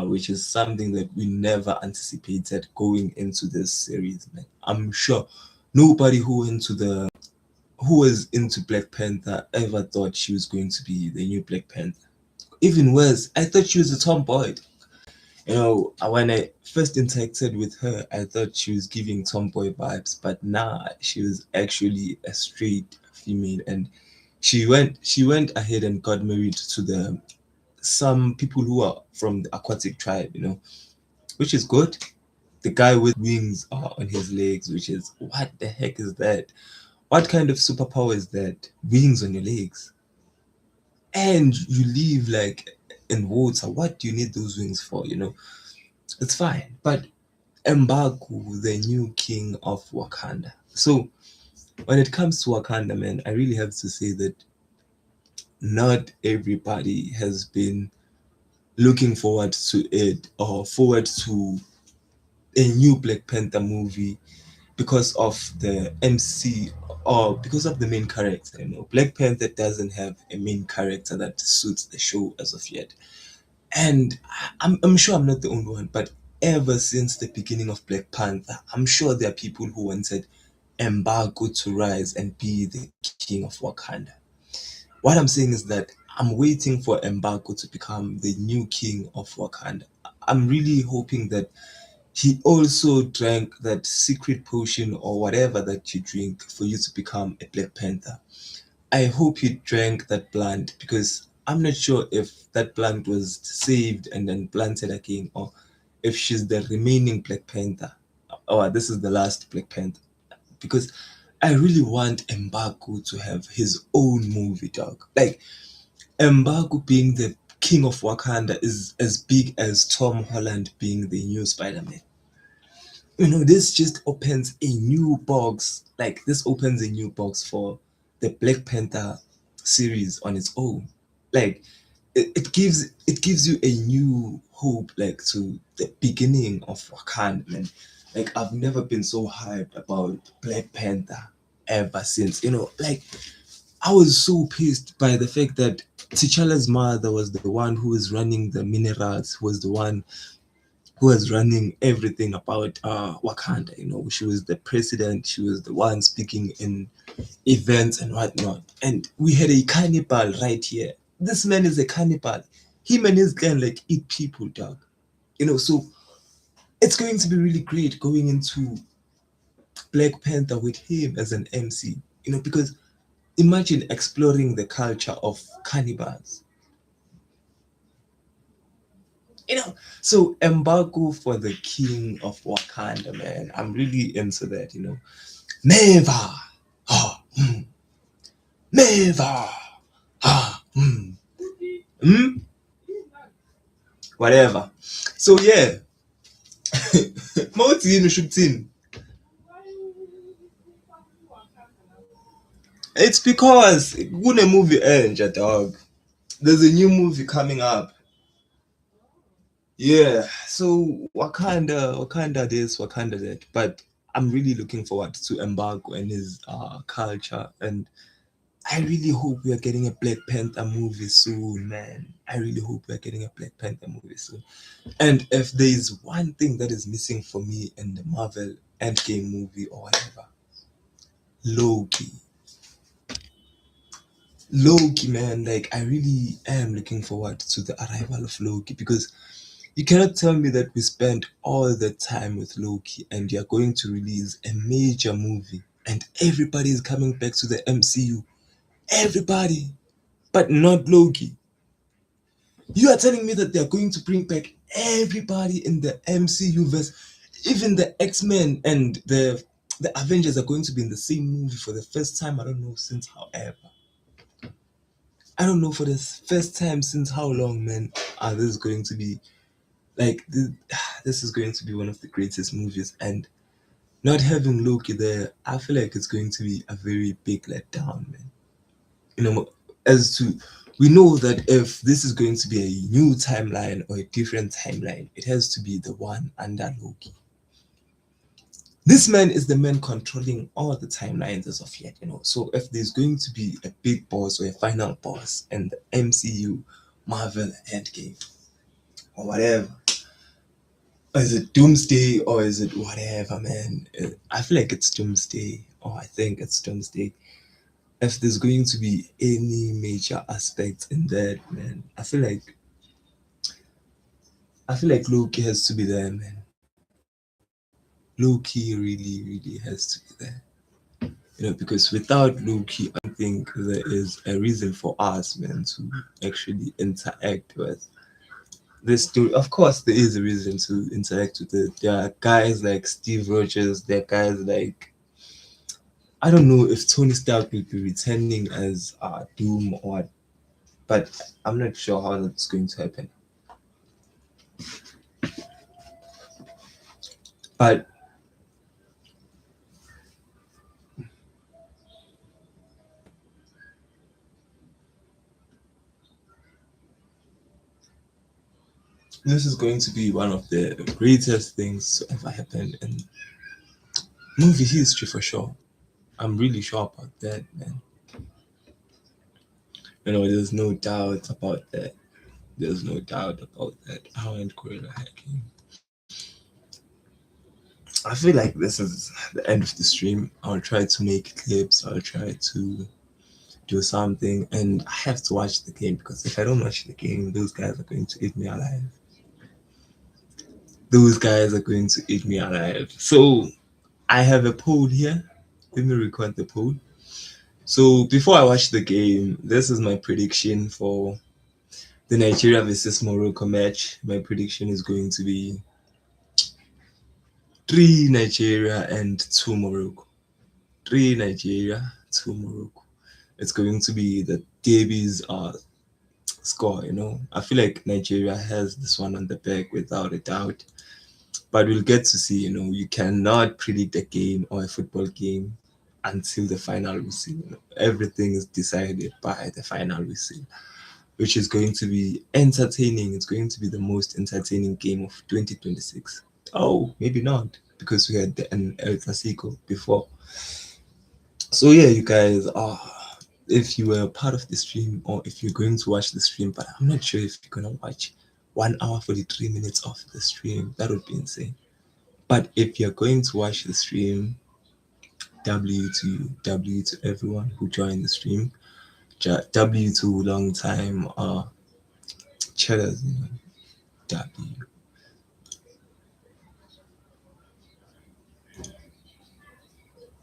which is something that we never anticipated going into this series, man. I'm sure nobody who was into Black Panther ever thought she was going to be the new Black Panther. Even worse, I thought she was a tomboy. When I first interacted with her, I thought she was giving tomboy vibes, but nah, she was actually a straight female, and she went ahead and got married to some people who are from the aquatic tribe, which is good. The guy with wings on his legs, which is what the heck is that? What kind of superpower is that? Wings on your legs, and you live like in water. What do you need those wings for? It's fine, but M'Baku, the new king of Wakanda. So when it comes to Wakanda, man, I really have to say that not everybody has been looking forward to it or forward to a new Black Panther movie because of the or because of the main character. Black Panther doesn't have a main character that suits the show as of yet. And I'm sure I'm not the only one, but ever since the beginning of Black Panther, I'm sure there are people who wanted Embargo to rise and be the king of Wakanda. What I'm saying is that I'm waiting for Embargo to become the new king of Wakanda. I'm really hoping that he also drank that secret potion or whatever that you drink for you to become a Black Panther. I hope he drank that plant because I'm not sure if that plant was saved and then planted again, or if she's the remaining Black Panther, or this is the last Black Panther. Because I really want Mbaku to have his own movie, dog. Like Mbaku being the king of Wakanda is as big as Tom Holland being the new Spider-Man. This just opens a new box. Like this opens a new box for the Black Panther series on its own. Like it gives you a new hope, like to the beginning of Wakanda, man. Like I've never been so hyped about Black Panther ever since. Like I was so pissed by the fact that T'Challa's mother was the one who was running the minerals, who was the one who was running everything about Wakanda. She was the president, she was the one speaking in events and whatnot. And we had a cannibal right here. This man is a cannibal. Him and his gang like eat people, dog. So it's going to be really great going into Black Panther with him as an MC. Because imagine exploring the culture of cannibals. So embargo for the king of Wakanda, man. I'm really into that. Never, ah, never, ah, whatever. So yeah, Moutin Shutin. It's because kuna movie enja, dog. There's a new movie coming up. Yeah, so Wakanda this, Wakanda that. But I'm really looking forward to Embargo and his culture, and I really hope we are getting a Black Panther movie soon, man. I really hope we are getting a Black Panther movie soon. And if there is one thing that is missing for me in the Marvel Endgame movie or whatever, Loki. Loki, man, like I really am looking forward to the arrival of Loki because you cannot tell me that we spent all the time with Loki and you're going to release a major movie and everybody is coming back to the MCU. Everybody, but not Loki. You are telling me that they're going to bring back everybody in the MCU verse, even the X-Men and the Avengers are going to be in the same movie for the first time. I don't know since however. I don't know for the first time since how long, man. Are this going to be like this is going to be one of the greatest movies, and not having Loki there, I feel like it's going to be a very big letdown, man. As to we know that if this is going to be a new timeline or a different timeline, it has to be the one under Loki. This man is the man controlling all the timelines as of yet. So if there's going to be a big boss or a final boss in the MCU, Marvel Endgame, or whatever, or is it Doomsday or is it whatever, man? I feel like it's Doomsday, or I think it's Doomsday. If there's going to be any major aspect in that, man, I feel like Loki has to be there, man. Loki really, really has to be there. Because without Loki, I don't think there is a reason for us, man, to actually interact with this story. Of course, there is a reason to interact with it. There are guys like Steve Rogers, there are guys like I don't know if Tony Stark will be returning as Doom or, but I'm not sure how that's going to happen. But this is going to be one of the greatest things to ever happen in movie history for sure. I'm really sure about that, man. There's no doubt about that. There's no doubt about that. How and gorilla hacking. I feel like this is the end of the stream. I'll try to make clips. I'll try to do something, and I have to watch the game because if I don't watch the game, those guys are going to eat me alive. Those guys are going to eat me alive. So I have a poll here. Let me record the poll. So before I watch the game, this is my prediction for the Nigeria versus Morocco match. My prediction is going to be 3 Nigeria and 2 Morocco. 3 Nigeria, 2 Morocco. It's going to be the Davies score. I feel like Nigeria has this one on the back without a doubt. But we'll get to see. You cannot predict a game or a football game until the final whistle. Everything is decided by the final whistle, which is going to be entertaining. It's going to be the most entertaining game of 2026. Oh, maybe not, because we had an El Clasico before. So yeah, you guys, if you were part of the stream or if you're going to watch the stream, but I'm not sure if you're gonna watch 1 hour 43 minutes of the stream, that would be insane. But if you're going to watch the stream, W to you, W to everyone who joined the stream, W to long time chatters, W.